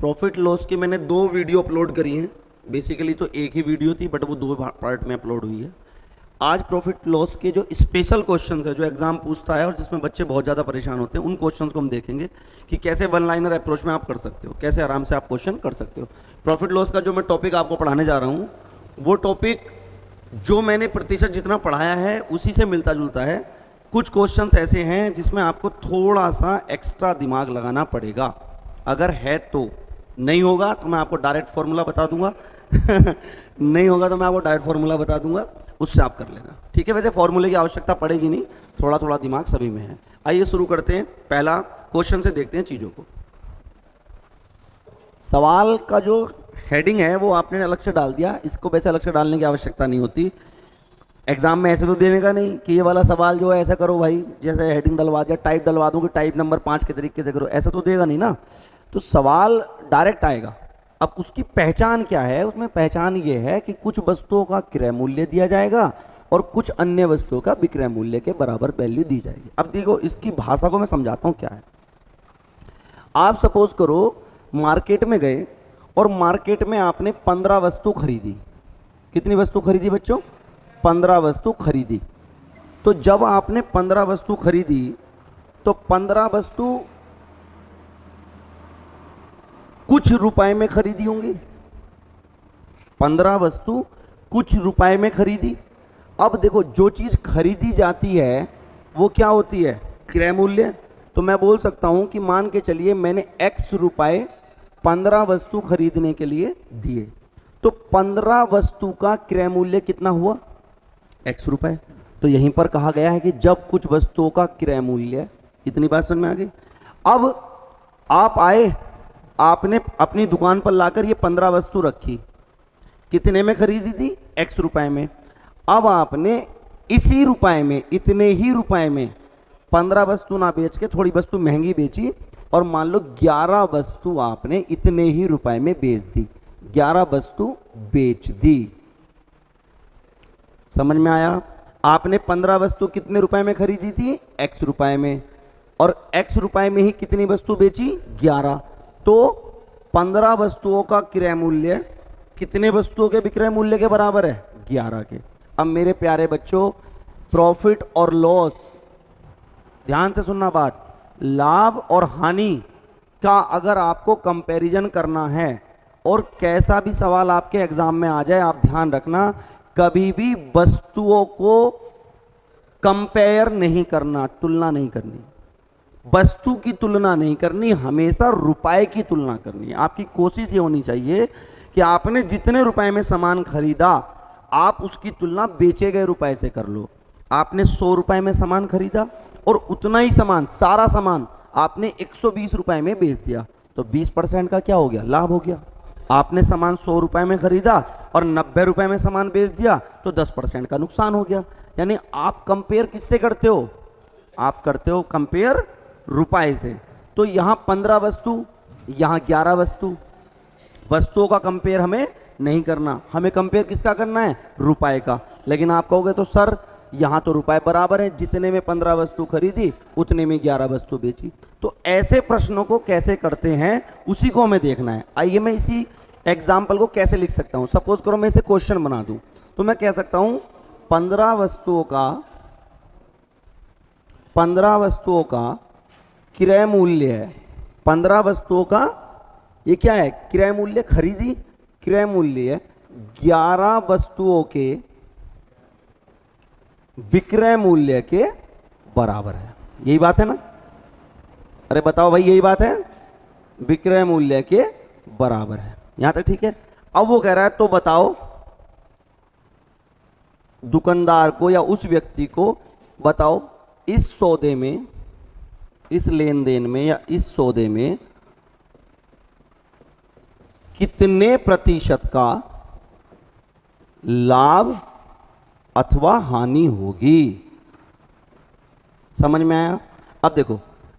Profit loss की मैंने 2 video upload करी हैं। बेसिकली तो एक ही वीडियो थी बट वो 2 पार्ट में अपलोड हुई है। आज प्रॉफिट लॉस के जो स्पेशल क्वेश्चंस है जो एग्जाम पूछता है और जिसमें बच्चे बहुत ज़्यादा परेशान होते हैं, उन क्वेश्चंस को हम देखेंगे कि कैसे वन लाइनर अप्रोच में आप कर सकते हो, कैसे आराम से आप क्वेश्चन कर सकते हो। प्रॉफिट लॉस का जो मैं टॉपिक आपको पढ़ाने जा रहा हूँ वो टॉपिक जो मैंने प्रतिशत जितना पढ़ाया है उसी से मिलता जुलता है। कुछ क्वेश्चंस ऐसे हैं जिसमें आपको थोड़ा सा एक्स्ट्रा दिमाग लगाना पड़ेगा, अगर है तो। नहीं होगा तो मैं आपको डायरेक्ट फॉर्मूला बता दूंगा नहीं होगा तो मैं आपको डायरेक्ट फॉर्मूला बता दूंगा, उससे आप कर लेना, ठीक है। वैसे फॉर्मूले की आवश्यकता पड़ेगी नहीं, थोड़ा थोड़ा दिमाग सभी में है। आइए शुरू करते हैं, पहला क्वेश्चन से देखते हैं चीज़ों को। सवाल का जो हेडिंग है वो आपने अलग से डाल दिया, इसको वैसे अलग से डालने की आवश्यकता नहीं होती। एग्जाम में ऐसे तो देने का नहीं कि ये वाला सवाल जो है ऐसा करो भाई, जैसे हेडिंग डलवा दिया, टाइप डलवा दूँ कि टाइप नंबर 5 के तरीके से करो, ऐसा तो देगा नहीं ना। तो सवाल डायरेक्ट आएगा। अब उसकी पहचान क्या है? उसमें पहचान ये है कि कुछ वस्तुओं का क्रय मूल्य दिया जाएगा और कुछ अन्य वस्तुओं का विक्रय मूल्य के बराबर वैल्यू दी जाएगी। अब देखो इसकी भाषा को मैं समझाता हूँ क्या है। आप सपोज करो मार्केट में गए और मार्केट में आपने 15 वस्तु खरीदी। कितनी वस्तु खरीदी बच्चों? 15 वस्तु खरीदी। तो जब आपने 15 वस्तु खरीदी तो 15 वस्तु कुछ रुपए में खरीदी होंगी। 15 वस्तु कुछ रुपए में खरीदी। अब देखो जो चीज़ खरीदी जाती है वो क्या होती है? क्रय मूल्य। तो मैं बोल सकता हूं कि मान के चलिए मैंने x रुपए 15 वस्तु खरीदने के लिए दिए, तो 15 वस्तु का क्रय मूल्य कितना हुआ? x रुपए। तो यहीं पर कहा गया है कि जब कुछ वस्तुओं का क्रय मूल्य, इतनी बात समझ में आ गई। अब आप आए, आपने अपनी दुकान पर लाकर ये 15 वस्तु रखी। कितने में खरीदी थी? x रुपए में। अब आपने इसी रुपए में, इतने ही रुपए में 15 वस्तु ना बेच के थोड़ी वस्तु महंगी बेची और मान लो 11 वस्तु आपने इतने ही रुपए में बेच दी। 11 वस्तु बेच दी। समझ में आया? आपने 15 वस्तु कितने रुपए में खरीदी थी? x रुपए में, और x रुपए में ही कितनी वस्तु बेची? 11। तो 15 वस्तुओं का क्रय मूल्य कितने वस्तुओं के विक्रय मूल्य के बराबर है? 11 के। अब मेरे प्यारे बच्चों, प्रॉफिट और लॉस, ध्यान से सुनना बात, लाभ और हानि का अगर आपको कंपैरिजन करना है और कैसा भी सवाल आपके एग्जाम में आ जाए, आप ध्यान रखना कभी भी वस्तुओं को कंपेयर नहीं करना, तुलना नहीं करनी। वस्तु की तुलना नहीं करनी, हमेशा रुपए की तुलना करनी है। आपकी कोशिश ये होनी चाहिए कि आपने जितने रुपए में सामान खरीदा आप उसकी तुलना बेचे गए रुपए से कर लो। आपने 100 रुपए में सामान खरीदा और उतना ही सामान, सारा सामान आपने 120 रुपए में बेच दिया, तो 20% का क्या हो गया? लाभ हो गया। आपने सामान 100 रुपए में खरीदा और 90 रुपए में सामान बेच दिया तो 10% का नुकसान हो गया। यानी आप कंपेयर किससे करते हो? आप करते हो कंपेयर रुपए से। तो यहां 15 वस्तु, यहां 11 वस्तु, वस्तुओं का कंपेयर हमें नहीं करना, हमें कंपेयर किसका करना है? रुपए का। लेकिन आप कहोगे तो सर यहां तो रुपए बराबर है, जितने में 15 वस्तु खरीदी उतने में 11 वस्तु बेची। तो ऐसे प्रश्नों को कैसे करते हैं उसी को हमें देखना है। आइए मैं इसी एग्जाम्पल को कैसे लिख सकता हूं। सपोज करो मैं इसे क्वेश्चन बना दूं, तो मैं कह सकता हूं 15 वस्तुओं का क्रय मूल्य है। 15 वस्तुओं का ये क्या है? क्रय मूल्य। खरीदी क्रय मूल्य 11 वस्तुओं के विक्रय मूल्य के बराबर है। यही बात है ना? अरे बताओ भाई, यही बात है? विक्रय मूल्य के बराबर है। यहां तक ठीक है। अब वो कह रहा है तो बताओ, दुकानदार को या उस व्यक्ति को बताओ, इस सौदे में, इस लेन देन में या इस सौदे में कितने प्रतिशत का लाभ अथवा हानि होगी? समझ में आया? अब देखो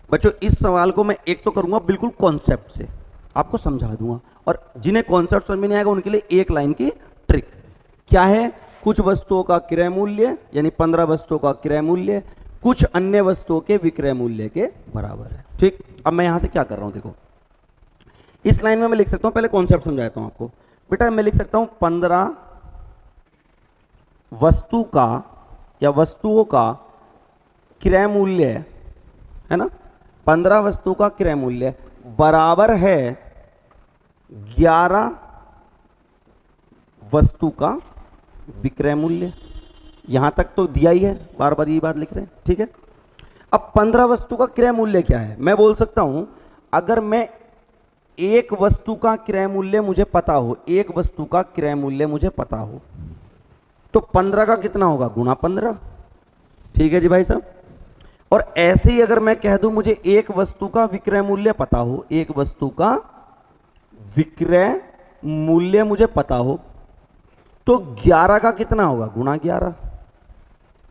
बच्चों, इस सवाल को मैं एक तो करूंगा बिल्कुल कॉन्सेप्ट से, आपको समझा दूंगा, और जिन्हें कॉन्सेप्ट समझ में नहीं आएगा उनके लिए एक लाइन की ट्रिक क्या है। कुछ वस्तुओं का क्रय मूल्य यानी 15 वस्तुओं का क्रय मूल्य, कुछ अन्य वस्तुओं के विक्रय मूल्य के बराबर है। ठीक, अब मैं यहां से क्या कर रहा हूं, देखो इस लाइन में मैं लिख सकता हूं, पहले कॉन्सेप्ट समझाता हूं आपको। बेटा मैं लिख सकता हूं 15 वस्तु का या वस्तुओं का क्रय मूल्य है ना, 15 वस्तु का क्रय मूल्य बराबर है 11 वस्तु का विक्रय मूल्य। यहां तक तो दिया ही है, बार बार ये बात लिख रहे हैं, ठीक है। अब 15 वस्तु का क्रय मूल्य क्या है, मैं बोल सकता हूं अगर मैं एक वस्तु का क्रय मूल्य मुझे पता हो, एक वस्तु का क्रय मूल्य मुझे पता हो, तो 15 का कितना होगा, गुणा 15। ठीक है जी भाई साहब। और ऐसे ही अगर मैं कह दूं मुझे एक वस्तु का विक्रय मूल्य पता हो, एक वस्तु का विक्रय मूल्य मुझे पता हो, तो 11 का कितना होगा, गुणा 11।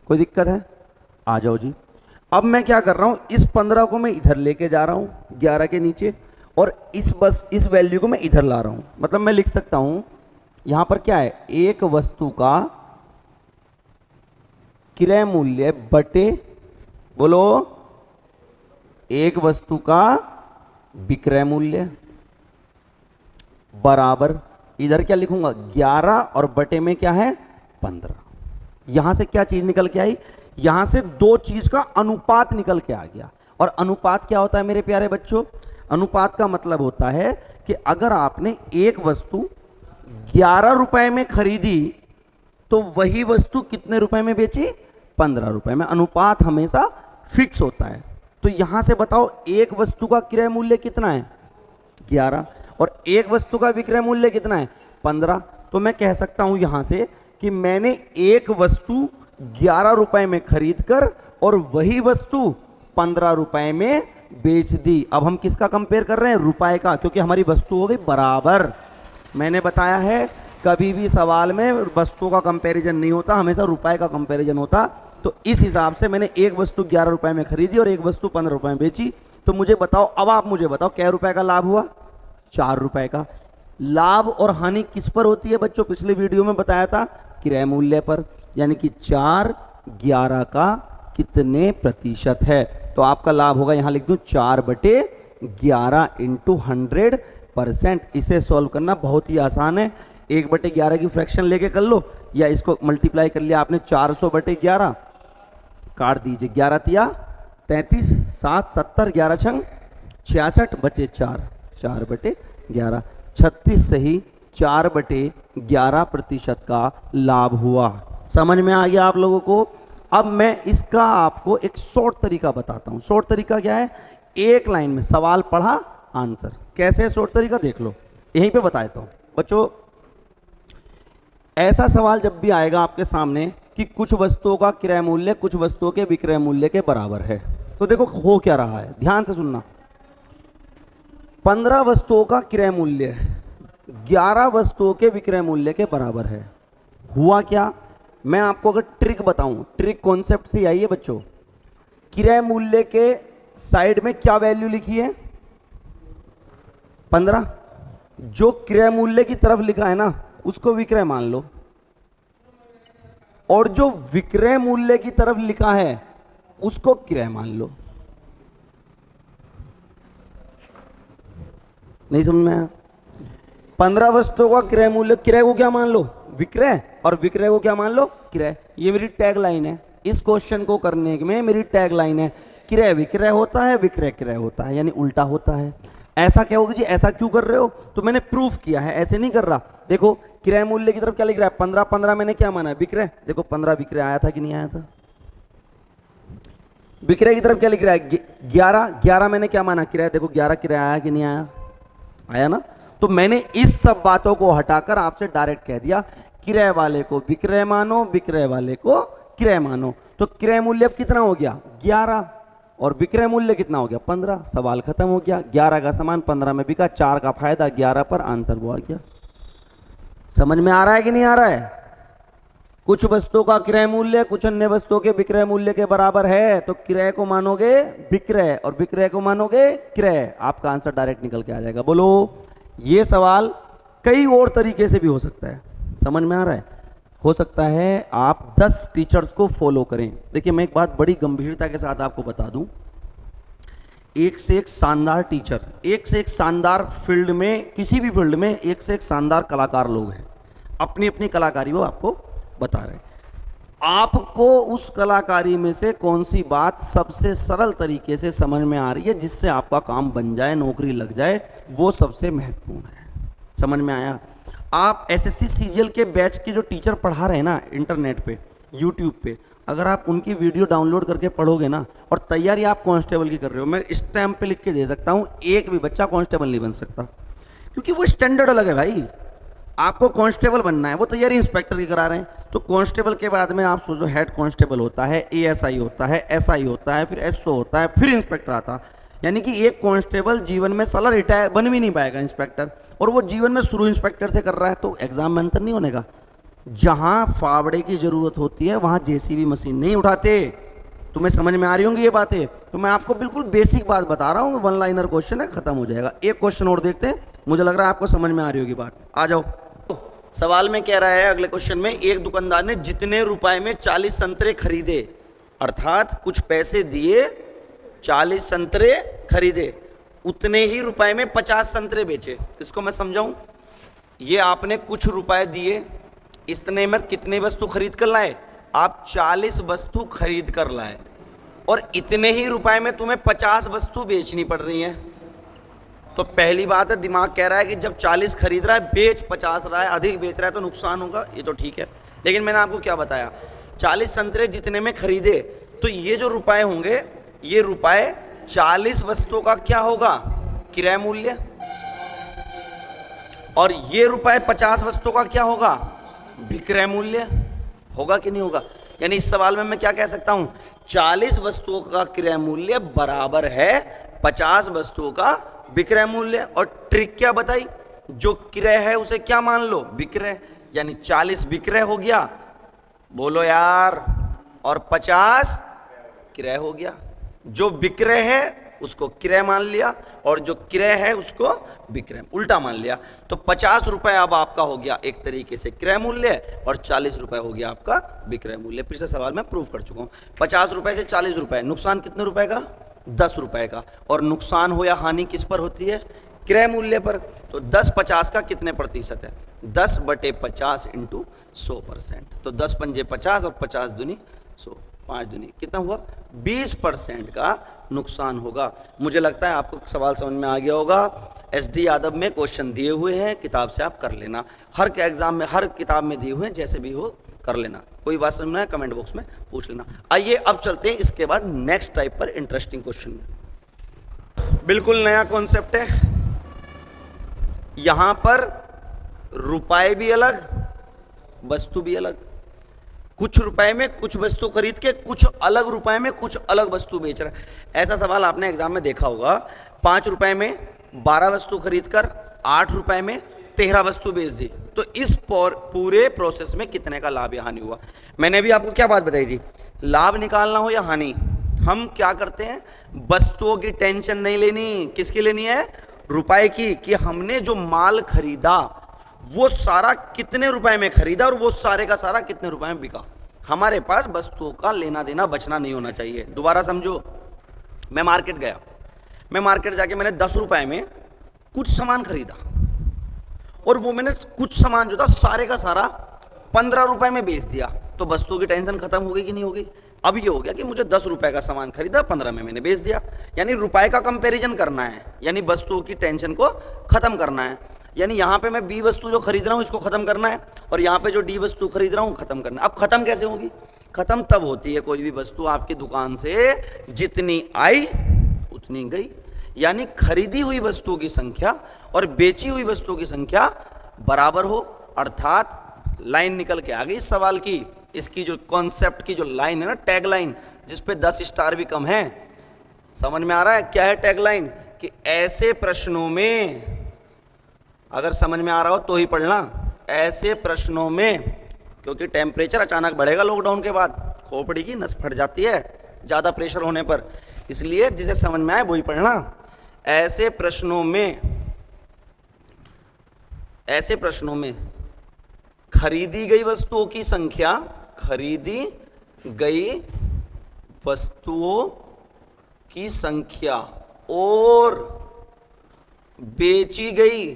कोई दिक्कत है, आ जाओ जी। अब मैं क्या कर रहा हूं, इस 15 को मैं इधर लेके जा रहा हूं 11 के नीचे, और इस वैल्यू को मैं इधर ला रहा हूं। मतलब मैं लिख सकता हूं यहां पर क्या है, एक वस्तु का क्रय मूल्य बटे, बोलो, एक वस्तु का विक्रय मूल्य बराबर, इधर क्या लिखूंगा 11 और बटे में क्या है 15। यहां से क्या चीज निकल के आई, यहां से दो चीज का अनुपात निकल के आ गया। और अनुपात क्या होता है मेरे प्यारे बच्चों, अनुपात का मतलब होता है कि अगर आपने एक वस्तु 11 रुपए में खरीदी तो वही वस्तु कितने रुपए में बेची, 15 रुपए में। अनुपात हमेशा फिक्स होता है। तो यहां से बताओ एक वस्तु का क्रय मूल्य कितना है 11, और एक वस्तु का विक्रय मूल्य कितना है 15। तो मैं कह सकता हूं यहां से कि मैंने एक वस्तु 11 रुपए में खरीद कर और वही वस्तु 15 रुपए में बेच दी। अब हम किसका कंपेयर कर रहे हैं, रुपए का, क्योंकि हमारी वस्तु हो गई बराबर। मैंने बताया है कभी भी सवाल में वस्तुओं का कंपैरिजन नहीं होता, हमेशा रुपए का कंपैरिजन होता। तो इस हिसाब से मैंने एक वस्तु 11 रुपए में खरीदी और एक वस्तु 15 रुपए में बेची। तो मुझे बताओ, अब आप मुझे बताओ क्या रुपए का लाभ हुआ, 4 रुपए का। लाभ और हानि किस पर होती है बच्चों, पिछले वीडियो में बताया था क्रय मूल्य पर, यानी कि 4 11 का कितने प्रतिशत है। तो आपका लाभ होगा, यहां लिख दूं 4/11 इंटू 100%। इसे सॉल्व करना बहुत ही आसान है। 1/11 की फ्रैक्शन लेके कर लो, या इसको मल्टीप्लाई कर लिया आपने 400/11, काट दीजिए, 11 तिया 33, 7 70, 11 छंग 66 बचे 4, 4/11, 36 से ही 4/11% का लाभ हुआ। समझ में आ गया आप लोगों को। अब मैं इसका आपको एक शॉर्ट तरीका बताता हूं। शॉर्ट तरीका क्या है, एक लाइन में सवाल पढ़ा आंसर। कैसे है शॉर्ट तरीका, देख लो, यहीं पे बताता हूं बच्चों। ऐसा सवाल जब भी आएगा आपके सामने कि कुछ वस्तुओं का क्रय मूल्य कुछ वस्तुओं के विक्रय मूल्य के बराबर है, तो देखो हो क्या रहा है, ध्यान से सुनना। 15 वस्तुओं का क्रय मूल्य 11 वस्तुओं के विक्रय मूल्य के बराबर है। हुआ क्या, मैं आपको अगर ट्रिक बताऊं, ट्रिक कॉन्सेप्ट से आई है बच्चों। क्रय मूल्य के साइड में क्या वैल्यू लिखी है 15, जो क्रय मूल्य की तरफ लिखा है ना उसको विक्रय मान लो, और जो विक्रय मूल्य की तरफ लिखा है उसको क्रय मान लो। नहीं समझ में आया, 15 वस्तुओं का क्रय मूल्य, क्रय को क्या मान लो विक्रय, और विक्रय को क्या मान लो क्रय। ये मेरी टैग लाइन है, इस क्वेश्चन को करने में मेरी टैग लाइन है। क्रय विक्रय होता है, विक्रय क्रय होता है, यानी उल्टा होता है। ऐसा क्या होगा जी, ऐसा क्यों कर रहे हो, तो मैंने प्रूफ किया है, ऐसे नहीं कर रहा। देखो क्रय मूल्य की तरफ क्या लिख रहा है 15, 15 मैंने क्या माना है विक्रय, देखो 15 विक्रय आया था कि नहीं आया था। विक्रय की तरफ क्या लिख रहा है 11, 11 मैंने क्या माना क्रय, देखो 11 क्रय आया कि नहीं आया, आया ना। तो मैंने इस सब बातों को हटाकर आपसे डायरेक्ट कह दिया क्रय वाले को विक्रय मानो, विक्रय वाले को क्रय मानो। तो क्रय मूल्य अब कितना हो गया 11, और विक्रय मूल्य कितना हो गया 15। सवाल खत्म हो गया, 11 का सामान 15 में बिका, 4 का फायदा 11 पर, आंसर वो आ गया। समझ में आ रहा है कि नहीं आ रहा है। कुछ वस्तुओं का क्रय मूल्य कुछ अन्य वस्तुओं के विक्रय मूल्य के बराबर है, तो क्रय को मानोगे विक्रय और विक्रय को मानोगे क्रय, आपका आंसर डायरेक्ट निकल के आ जाएगा। बोलो, ये सवाल कई और तरीके से भी हो सकता है। समझ में आ रहा है, हो सकता है आप 10 टीचर्स को फॉलो करें। देखिए मैं एक बात बड़ी गंभीरता के साथ आपको बता दूं, एक से एक शानदार टीचर, एक से एक शानदार फील्ड में, किसी भी फील्ड में एक से एक शानदार कलाकार लोग हैं, अपनी अपनी कलाकारी वो आपको बता रहे हैं। आपको उस कलाकारी में से कौन सी बात सबसे सरल तरीके से समझ में आ रही है जिससे आपका काम बन जाए, नौकरी लग जाए, वो सबसे महत्वपूर्ण है। समझ में आया? आप एसएससी सीजीएल के बैच के जो टीचर पढ़ा रहे हैं ना इंटरनेट पे, यूट्यूब पे, अगर आप उनकी वीडियो डाउनलोड करके पढ़ोगे ना, और तैयारी आप कांस्टेबल की कर रहे हो, मैं स्टैम्प पे लिख के दे सकता हूँ, एक भी बच्चा कांस्टेबल नहीं बन सकता, क्योंकि वो स्टैंडर्ड अलग है भाई। आपको कांस्टेबल बनना है, वो तैयारी इंस्पेक्टर की करा रहे हैं, तो कांस्टेबल के बाद में आप सोचो हेड कांस्टेबल होता है, एएसआई होता है, एसआई होता है, फिर एसओ होता है, फिर इंस्पेक्टर आता है। यानी कि एक कांस्टेबल जीवन में साला रिटायर बन भी नहीं पाएगा इंस्पेक्टर, और वो जीवन में शुरू इंस्पेक्टर से कर रहा है, तो एग्जाम में अंतर नहीं होने का। जहां फावड़े की जरूरत होती है वहां जेसीबी मशीन नहीं उठाते। तुम्हें समझ में आ रही होंगी ये बातें? तो मैं आपको बिल्कुल बेसिक बात बता रहा हूँ, वन लाइनर क्वेश्चन है, खत्म हो जाएगा। एक क्वेश्चन और देखते हैं, मुझे लग रहा है आपको समझ में आ रही होगी बात। आ जाओ। सवाल में कह रहा है अगले क्वेश्चन में, एक दुकानदार ने जितने रुपए में 40 संतरे खरीदे, अर्थात कुछ पैसे दिए 40 संतरे खरीदे, उतने ही रुपए में 50 संतरे बेचे। इसको मैं समझाऊं, ये आपने कुछ रुपए दिए, इतने में कितने वस्तु खरीद कर लाए? आप 40 वस्तु खरीद कर लाए, और इतने ही रुपए में तुम्हें 50 वस्तु बेचनी पड़ रही है। तो पहली बात है, दिमाग कह रहा है कि जब 40 खरीद रहा है, बेच 50 रहा है, अधिक बेच रहा है तो नुकसान होगा, ये तो ठीक है। लेकिन मैंने आपको क्या बताया, 40 संतरे जितने में खरीदे, तो ये जो रुपए होंगे, ये रुपए 40 वस्तुओं का क्या होगा? किराया मूल्य। और ये रुपए 50 वस्तुओं का क्या होगा? विक्रय मूल्य। होगा कि नहीं होगा? यानी इस सवाल में मैं क्या कह सकता हूं, 40 वस्तुओं का क्रय मूल्य बराबर है 50 वस्तुओं का विक्रय मूल्य। और ट्रिक क्या बताई, जो क्रय है उसे क्या मान लो? विक्रय। यानी 40 विक्रय हो गया, बोलो यार, और 50 क्रय हो गया। जो विक्रय है उसको क्रय मान लिया, और जो क्रय है उसको विक्रय, उल्टा मान लिया। तो 50 रुपए अब आपका हो गया एक तरीके से क्रय मूल्य, और 40 रुपए हो गया आपका विक्रय मूल्य। पिछले सवाल में प्रूव कर चुका हूं। 50 रुपए से 40 रुपए, नुकसान कितने रुपए का? 10 रुपए का। और नुकसान हो या हानि किस पर होती है? क्रय मूल्य पर। तो 10 50 का कितने प्रतिशत है? 10/50 इंटू 100%। तो 10 पंजे 50 और 50 दूनी 100, 5 दूनी कितना हुआ? 20% का नुकसान होगा। मुझे लगता है आपको सवाल समझ में आ गया होगा। SD यादव में क्वेश्चन दिए हुए हैं, किताब से आप कर लेना। हर के एग्जाम में, हर किताब में दिए हुए हैं, जैसे भी हो कर लेना। कोई बात समझना है कमेंट बॉक्स में पूछ लेना। आइए अब चलते हैं इसके बाद नेक्स्ट टाइप पर, इंटरेस्टिंग क्वेश्चन में। बिल्कुल नया कॉन्सेप्ट है। यहां पर रुपए भी अलग, वस्तु भी अलग। कुछ रुपए में कुछ वस्तु खरीद के कुछ अलग रुपए में कुछ अलग वस्तु बेच रहा है। ऐसा सवाल आपने एग्जाम में देखा होगा। 5 रुपए में 12 वस्तु खरीद कर 8 रुपए में 13 वस्तु बेच दी, तो इस पूरे प्रोसेस में कितने का लाभ या हानि हुआ? मैंने भी आपको क्या बात बताई थी, लाभ निकालना हो या हानि, हम क्या करते हैं, वस्तुओं की टेंशन नहीं लेनी। किसकी लेनी है? रुपए की। कि हमने जो माल खरीदा वो सारा कितने रुपए में खरीदा, और वो सारे का सारा कितने रुपए में बिका। हमारे पास वस्तुओं का लेना देना बचना नहीं होना चाहिए। दोबारा समझो, मैं मार्केट गया, मैं मार्केट जाके मैंने 10 रुपए में कुछ सामान खरीदा, और वो मैंने कुछ सामान जो था सारे का सारा 15 रुपए में बेच दिया। तो वस्तुओं की टेंशन खत्म हो गई कि नहीं हो गई? अब ये हो गया कि मुझे 10 रुपए का सामान खरीदा, 15 में मैंने बेच दिया। यानी रुपए का कंपैरिजन करना है, यानी वस्तुओं की टेंशन को खत्म करना है। यानी यहाँ पे मैं बी वस्तु जो खरीद रहा हूँ इसको खत्म करना है, और यहाँ पे जो डी वस्तु खरीद रहा हूँ खत्म करना है। अब खत्म कैसे होगी? खत्म तब होती है कोई भी वस्तु आपकी दुकान से जितनी आई उतनी गई। यानी खरीदी हुई वस्तुओं की संख्या और बेची हुई वस्तुओं की संख्या बराबर हो, अर्थात लाइन निकल के आ गई इस सवाल की। इसकी जो कॉन्सेप्ट की जो लाइन है ना, टैग लाइन, जिसपे 10 स्टार भी कम है। समझ में आ रहा है क्या है टैग लाइन? कि ऐसे प्रश्नों में, अगर समझ में आ रहा हो तो ही पढ़ना, ऐसे प्रश्नों में, क्योंकि टेम्परेचर अचानक बढ़ेगा लॉकडाउन के बाद, खोपड़ी की नस फट जाती है ज़्यादा प्रेशर होने पर, इसलिए जिसे समझ में आए वही पढ़ना। ऐसे प्रश्नों में खरीदी गई वस्तुओं की संख्या, खरीदी गई वस्तुओं की संख्या और बेची गई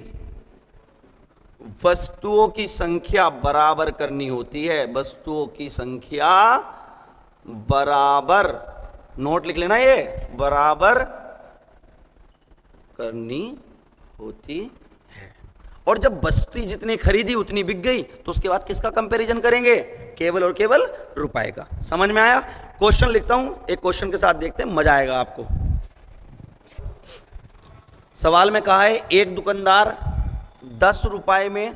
वस्तुओं की संख्या बराबर करनी होती है। वस्तुओं की संख्या बराबर, नोट लिख लेना, ये बराबर करनी होती है। और जब वस्तु जितनी खरीदी उतनी बिक गई तो उसके बाद किसका कंपैरिजन करेंगे? केवल और केवल रुपए का। समझ में आया? क्वेश्चन लिखता हूं, एक क्वेश्चन के साथ देखते हैं, मजा आएगा आपको। सवाल में कहा है एक दुकानदार 10 रुपए में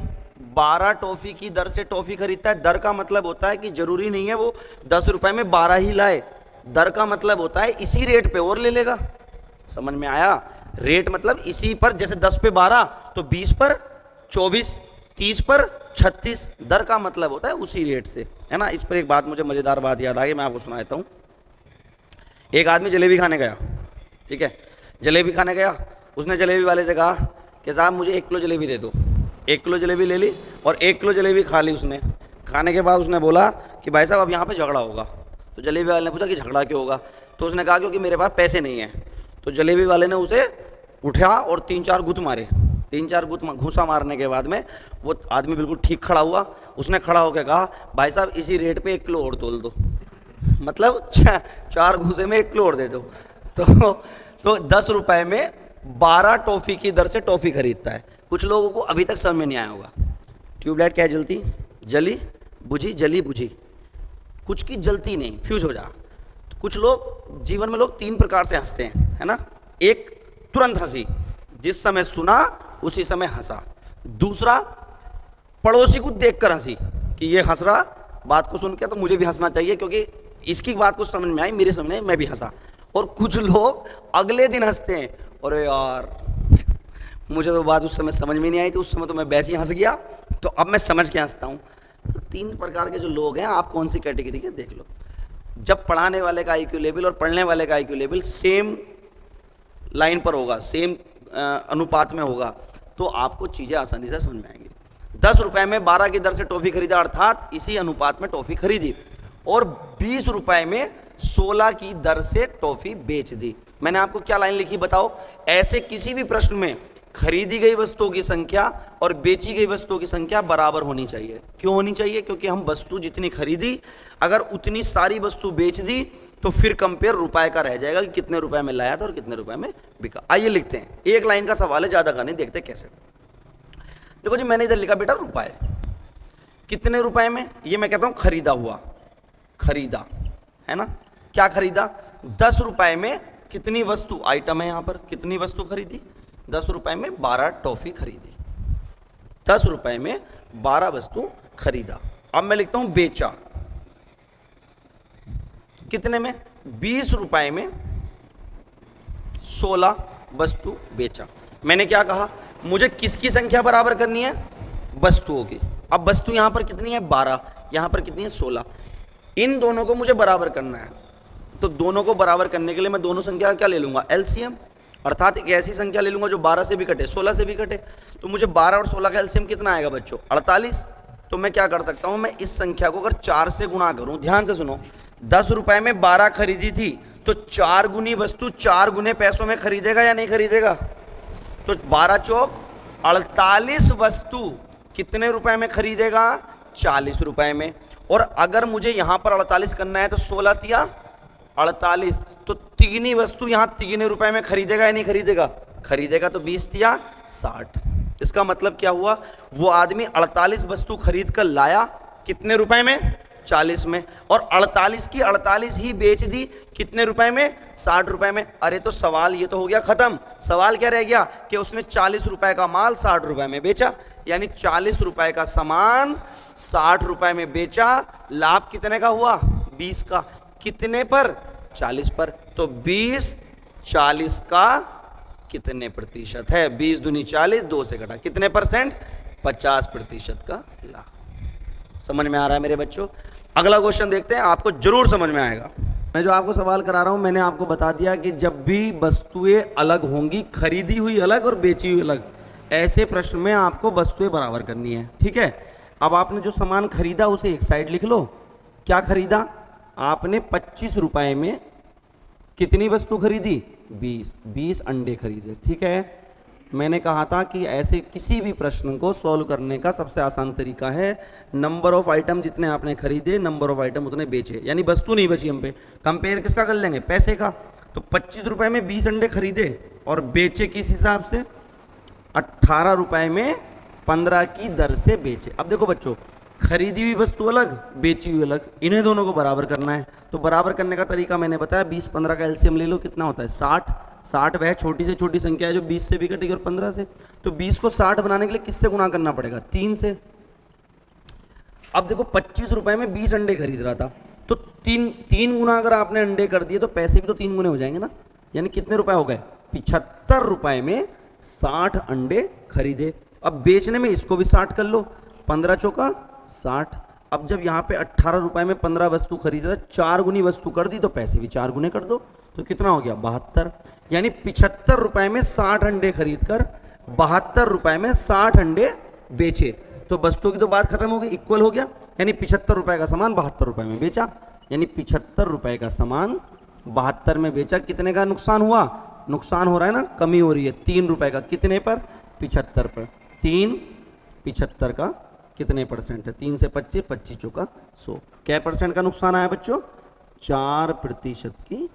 12 टॉफी की दर से टॉफी खरीदता है। दर का मतलब होता है कि जरूरी नहीं है वो 10 रुपए में 12 ही लाए, दर का मतलब होता है इसी रेट पे और ले लेगा। समझ में आया? रेट मतलब इसी पर, जैसे 10 पे 12 तो 20 पर 24, 30 पर 36, दर का मतलब होता है उसी रेट से, है ना। इस पर एक बात, मुझे मजेदार बात याद आ गई, मैं आपको सुना देता हूं। एक आदमी जलेबी खाने गया, ठीक है, जलेबी खाने गया, उसने जलेबी वाले से कहा कि साहब मुझे 1 किलो जलेबी दे दो। 1 किलो जलेबी ले ली और 1 किलो जलेबी खा ली उसने। खाने के बाद उसने बोला कि भाई साहब अब यहाँ पे झगड़ा होगा। तो जलेबी वाले ने पूछा कि झगड़ा क्यों होगा? तो उसने कहा क्योंकि मेरे पास पैसे नहीं है। तो जलेबी वाले ने उसे उठा और 3-4 गुत मारे। 3-4 गुत घूंसा मारने के बाद में वो आदमी बिल्कुल ठीक खड़ा हुआ। उसने खड़ा होकर कहा भाई साहब इसी रेट पे 1 किलो और तोल दो, मतलब 4 घूसे में 1 किलो और दे दो। तो 10 रुपए में 12 टॉफी की दर से टॉफी खरीदता है। कुछ लोगों को अभी तक समझ में नहीं आया होगा, ट्यूबलाइट क्या जलती? जली बुझी, जली बुझी। कुछ की जलती नहीं, फ्यूज हो जा। तो कुछ लोग जीवन में, लोग 3 प्रकार से हंसते हैं, है ना। एक, तुरंत हंसी, जिस समय सुना उसी समय हंसा। दूसरा, पड़ोसी को देखकर हंसी कि ये हंस रहा, बात को सुन के तो मुझे भी हंसना चाहिए क्योंकि इसकी बात को समझ में आई, मेरे समझ में, मैं भी हंसा। और कुछ लोग अगले दिन हंसते हैं, अरे यार मुझे तो बात उस समय समझ में नहीं आई थी, उस समय तो मैं वैसे ही हंस गया, तो अब मैं समझ के हंसता हूँ। तो 3 प्रकार के जो लोग हैं, आप कौन सी कैटेगरी के देख लो। जब पढ़ाने वाले का IQ लेवल और पढ़ने वाले का IQ लेवल सेम लाइन पर होगा, सेम अनुपात में होगा, तो आपको चीज़ें आसानी से समझ में आएंगी। 10 रुपए में 12 की दर से टॉफी खरीदा, अर्थात इसी अनुपात में टॉफी खरीदी, और 20 रुपए में 16 की दर से टॉफी बेच दी। मैंने आपको क्या लाइन लिखी बताओ? ऐसे किसी भी प्रश्न में खरीदी गई वस्तुओं की संख्या और बेची गई वस्तुओं की संख्या बराबर होनी चाहिए। क्यों होनी चाहिए? क्योंकि हम वस्तु जितनी खरीदी अगर उतनी सारी वस्तु बेच दी तो फिर कंपेयर रुपए का रह जाएगा कि कितने रुपए में लाया था और कितने रुपए में बिका। आइए लिखते हैं, एक लाइन का सवाल है, ज्यादा का नहीं, देखते कैसे। देखो जी, मैंने इधर लिखा बेटा रुपए, कितने रुपए में? ये मैं कहता हूं खरीदा हुआ, खरीदा, है ना। क्या खरीदा? 10 रुपए में कितनी वस्तु, आइटम है यहां पर, कितनी वस्तु खरीदी? 10 रुपए में 12 टॉफी खरीदी। 10 रुपए में 12 वस्तु खरीदा। अब मैं लिखता हूं बेचा, कितने में? 20 रुपए में 16 वस्तु बेचा। मैंने क्या कहा? मुझे किसकी संख्या बराबर करनी है? वस्तुओं की। अब वस्तु यहां पर कितनी है? 12, यहां पर कितनी है? 16। इन दोनों को मुझे बराबर करना है, तो दोनों को बराबर करने के लिए मैं दोनों संख्या का क्या ले लूंगा? LCM, अर्थात एक ऐसी संख्या ले लूंगा जो 12 से भी कटे, 16 से भी कटे। तो मुझे 12 और 16 का LCM कितना आएगा बच्चों? 48। तो मैं क्या कर सकता हूं? मैं इस संख्या को अगर 4 से गुणा करूं, ध्यान से सुनो, 10 रुपए में 12 खरीदी थी, तो 4 गुनी वस्तु 4 गुने पैसों में खरीदेगा या नहीं खरीदेगा? तो 12 चौक 48 वस्तु कितने रुपए में खरीदेगा? 40 रुपए में। और अगर मुझे यहां पर 48 करना है तो 16 तिया 48, तो तिगनी वस्तु यहां तिगने रुपए में खरीदेगा या नहीं खरीदेगा? खरीदेगा। तो 20 तिया 60। इसका मतलब क्या हुआ? वो आदमी 48 वस्तु खरीद कर लाया, कितने रुपए में? 40 में। और 48 की 48 ही बेच दी, कितने रुपए में? 60 रुपए में। अरे तो सवाल ये तो हो गया खत्म। सवाल क्या रह गया? कि उसने 40 रुपए का माल 60 रुपए में बेचा, यानी 40 रुपए का सामान 60 रुपए में बेचा। लाभ कितने का हुआ? 20 का। कितने पर? 40 पर। तो 20 40 का कितने प्रतिशत है? 20 दूनी 40, 2 से घटा, कितने परसेंट? 50% का लाभ। समझ में आ रहा है मेरे बच्चों? अगला क्वेश्चन देखते हैं, आपको जरूर समझ में आएगा। मैं जो आपको सवाल करा रहा हूं, मैंने आपको बता दिया कि जब भी वस्तुएं अलग होंगी, खरीदी हुई अलग और बेची हुई अलग, ऐसे प्रश्न में आपको वस्तुएं बराबर करनी है, ठीक है। अब आपने जो सामान खरीदा उसे एक साइड लिख लो। क्या खरीदा? आपने 25 रुपए में कितनी वस्तु खरीदी? 20 अंडे खरीदे। ठीक है, मैंने कहा था कि ऐसे किसी भी प्रश्न को सॉल्व करने का सबसे आसान तरीका है नंबर ऑफ आइटम जितने आपने खरीदे, नंबर ऑफ आइटम उतने बेचे, यानी वस्तु नहीं बची हम पे। कंपेयर किसका कर लेंगे? पैसे का। तो 25 रुपए में 20 अंडे खरीदे और बेचे किस हिसाब से? 18 रुपए में 15 की दर से बेचे। अब देखो बच्चों, खरीदी हुई वस्तु अलग, बेची हुई अलग, इन्हें दोनों को बराबर करना है। तो बराबर करने का तरीका मैंने बताया, 20-15 का एलसीएम ले लो, कितना होता है? 60। 60 वह छोटी से छोटी संख्या है जो 20 से भी कटेगी और 15 से। तो 20 को 60 बनाने के लिए किससे गुणा करना पड़ेगा? 3 से। अब देखो 25 रुपए में 20 अंडे खरीद रहा था, तो तीन गुना अगर आपने अंडे कर दिए तो पैसे भी तो 3 गुने हो जाएंगे ना। यानी कितने रुपए हो गए? 75 रुपए में 60 अंडे खरीदे। अब बेचने में इसको भी 60 कर लो, 15 चौका 60। अब जब यहाँ पे 18 रुपए में 15 वस्तु खरीदा था, 4 गुनी वस्तु कर दी तो पैसे भी 4 गुने कर दो, तो कितना हो गया? 72। यानी 75 रुपए में 60 अंडे खरीद कर 72 रुपए में 60 अंडे बेचे। तो वस्तुओं की तो बात खत्म हो गई, इक्वल हो गया। यानी 75 रुपए का सामान 72 रुपए में बेचा, यानी 75 रुपए का सामान 72 में बेचा। कितने का नुकसान हुआ? नुकसान हो रहा है ना, कमी हो रही है। 3 रुपए का। कितने पर? 75 पर। 3 75 का कितने परसेंट है? 3 से 25, 25 चौका 100। क्या परसेंट का नुकसान आया बच्चों? 4% की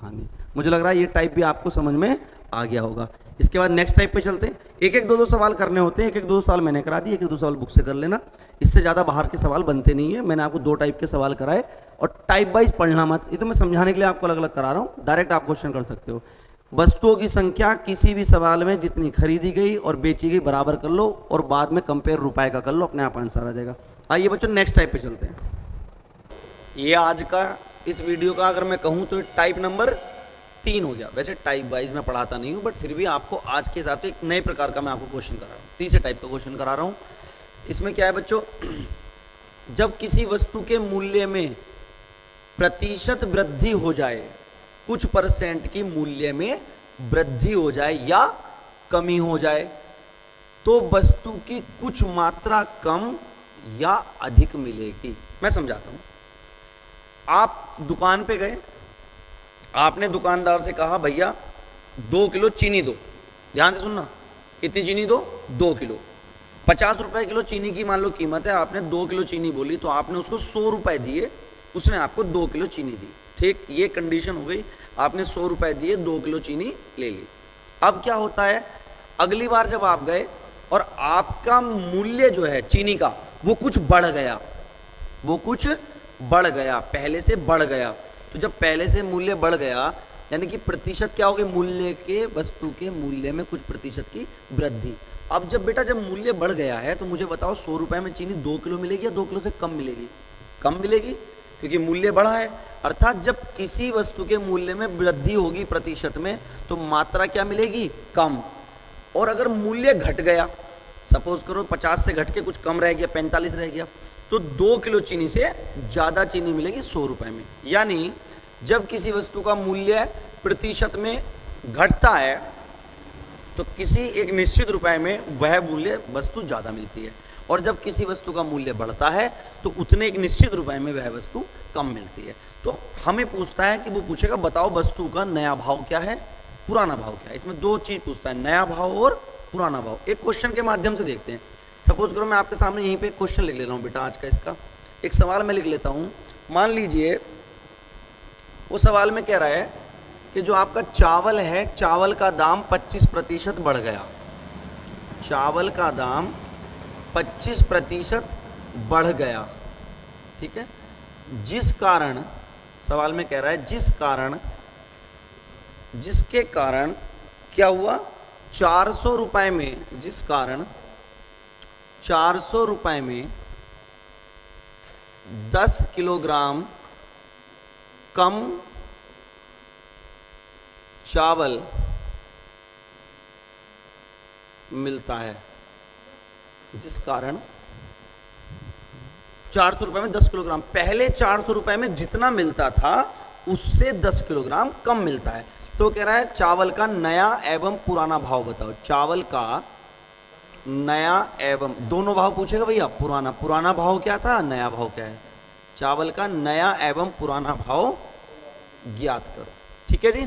हानि। मुझे लग रहा है ये टाइप भी आपको समझ में आ गया होगा। इसके बाद नेक्स्ट टाइप पे चलते हैं। एक दो सवाल करने होते हैं, एक दो सवाल मैंने करा दिए, एक दो सवाल बुक से कर लेना। इससे ज़्यादा बाहर के सवाल बनते नहीं है। मैंने आपको 2 टाइप के सवाल कराए और टाइप वाइज पढ़ना मत। ये तो मैं समझाने के लिए आपको अलग अलग करा रहा हूँ, डायरेक्ट आप क्वेश्चन कर सकते हो। वस्तुओं की संख्या किसी भी सवाल में जितनी खरीदी गई और बेची गई बराबर कर लो और बाद में कंपेयर रुपए का कर लो, अपने आप आंसर आ जाएगा। आइए बच्चों नेक्स्ट टाइप पे चलते हैं। ये आज का इस वीडियो का अगर मैं कहूँ तो टाइप नंबर 3 हो गया। वैसे टाइप वाइज मैं पढ़ाता नहीं हूँ, बट फिर भी आपको आज के हिसाब से एक नए प्रकार का मैं आपको क्वेश्चन करा रहा हूँ। तीसरे टाइप का क्वेश्चन करा रहा हूँ। इसमें क्या है बच्चों, जब किसी वस्तु के मूल्य में प्रतिशत वृद्धि हो जाए, कुछ परसेंट की मूल्य में वृद्धि हो जाए या कमी हो जाए, तो वस्तु की कुछ मात्रा कम या अधिक मिलेगी। मैं समझाता हूं। आप दुकान पे गए, आपने दुकानदार से कहा भैया 2 किलो चीनी दो। ध्यान से सुनना, कितनी चीनी दो? 2 किलो। 50 रुपए किलो चीनी की मान लो कीमत है, आपने 2 किलो चीनी बोली तो आपने उसको 100 रुपए दिए, उसने आपको 2 किलो चीनी दी। ठीक, ये कंडीशन हो गई। आपने 100 रुपए दिए, 2 किलो चीनी ले ली। अब क्या होता है, अगली बार जब आप गए और आपका मूल्य जो है चीनी का वो कुछ बढ़ गया, वो कुछ बढ़ गया, पहले से बढ़ गया। तो जब पहले से मूल्य बढ़ गया यानी कि प्रतिशत क्या हो गया, मूल्य के, वस्तु के मूल्य में कुछ प्रतिशत की वृद्धि। अब जब बेटा जब मूल्य बढ़ गया है तो मुझे बताओ 100 रुपए में चीनी 2 किलो मिलेगी या 2 किलो से कम मिलेगी? कम मिलेगी, क्योंकि मूल्य बढ़ा है। अर्थात जब किसी वस्तु के मूल्य में वृद्धि होगी प्रतिशत में तो मात्रा क्या मिलेगी? कम। और अगर मूल्य घट गया, सपोज करो 50 से घट के कुछ कम रह गया, 45 रह गया, तो 2 किलो चीनी से ज़्यादा चीनी मिलेगी 100 रुपए में। यानी जब किसी वस्तु का मूल्य प्रतिशत में घटता है तो किसी एक निश्चित रुपए में वह मूल्य वस्तु ज़्यादा मिलती है, और जब किसी वस्तु का मूल्य बढ़ता है तो उतने एक निश्चित रुपए में वह वस्तु कम मिलती है। तो हमें पूछता है कि वो पूछेगा बताओ वस्तु का नया भाव क्या है, पुराना भाव क्या है। इसमें 2 चीज़ पूछता है, नया भाव और पुराना भाव। एक क्वेश्चन के माध्यम से देखते हैं। सपोज करो मैं आपके सामने यहीं पे क्वेश्चन लिख ले रहा हूँ बेटा, आज का इसका एक सवाल मैं लिख लेता हूँ। मान लीजिए वो सवाल में कह रहा है कि जो आपका चावल है, चावल का दाम 25% बढ़ गया। चावल का दाम 25% बढ़ गया, ठीक है। जिस कारण, सवाल में कह रहा है जिस कारण, जिसके कारण क्या हुआ, 400 रुपए में, जिस कारण 400 रुपए में 10 किलोग्राम कम चावल मिलता है। जिस कारण 400 रुपए में 10 किलोग्राम, पहले 400 रुपए में जितना मिलता था उससे 10 किलोग्राम कम मिलता है। तो कह रहा है चावल का नया एवं पुराना भाव बताओ। चावल का नया एवं, दोनों भाव पूछेगा भैया। पुराना, पुराना भाव क्या था, नया भाव क्या है। चावल का नया एवं पुराना भाव ज्ञात करो। ठीक है जी,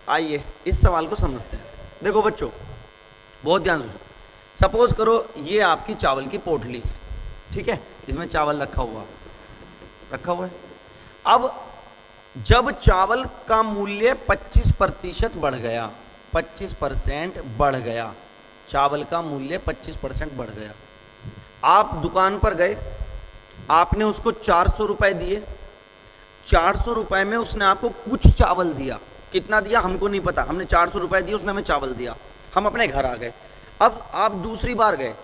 आइए इस सवाल को समझते हैं। देखो बच्चों, बहुत ध्यान से, सपोज करो ये आपकी चावल की पोटली, ठीक है, इसमें चावल रखा हुआ है। अब जब चावल का मूल्य 25% बढ़ गया, 25% बढ़ गया, चावल का मूल्य 25% बढ़ गया, आप दुकान पर गए, आपने उसको 400 रुपए दिए, 400 रुपए में उसने आपको कुछ चावल दिया। कितना दिया हमको नहीं पता, हमने 400 रुपए दिए, उसने हमें चावल दिया, हम अपने घर आ गए। अब आप दूसरी बार गए,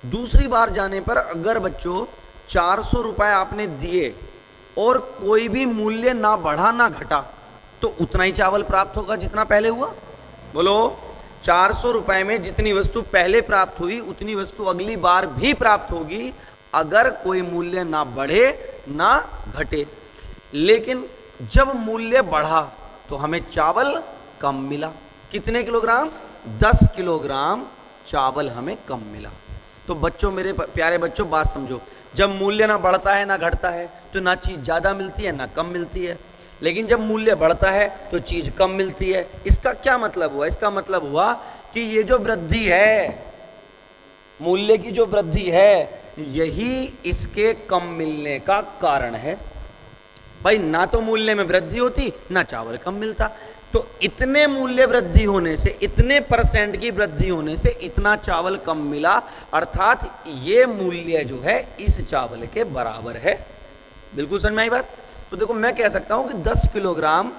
दूसरी बार जाने पर अगर बच्चों 400 रुपए आपने दिए और कोई भी मूल्य ना बढ़ा ना घटा, तो उतना ही चावल प्राप्त होगा जितना पहले हुआ। बोलो, 400 रुपए में जितनी वस्तु पहले प्राप्त हुई उतनी वस्तु अगली बार भी प्राप्त होगी, अगर कोई मूल्य ना बढ़े ना घटे। लेकिन जब मूल्य बढ़ा तो हमें चावल कम मिला। कितने किलोग्राम, 10 किलोग्राम चावल हमें कम मिला। तो बच्चों, मेरे प्यारे बच्चों, बात समझो, जब मूल्य ना बढ़ता है ना घटता है तो ना चीज ज्यादा मिलती है ना कम मिलती है, लेकिन जब मूल्य बढ़ता है तो चीज कम मिलती है। इसका क्या मतलब हुआ, इसका मतलब हुआ कि ये जो वृद्धि है, मूल्य की जो वृद्धि है, यही इसके कम मिलने का कारण है। भाई ना तो मूल्य में वृद्धि होती ना चावल कम मिलता। तो इतने मूल्य वृद्धि होने से, इतने % की वृद्धि होने से इतना चावल कम मिला, अर्थात ये मूल्य जो है इस चावल के बराबर है। बिल्कुल समझ में आई बात। तो देखो, मैं कह सकता हूं कि 10 किलोग्राम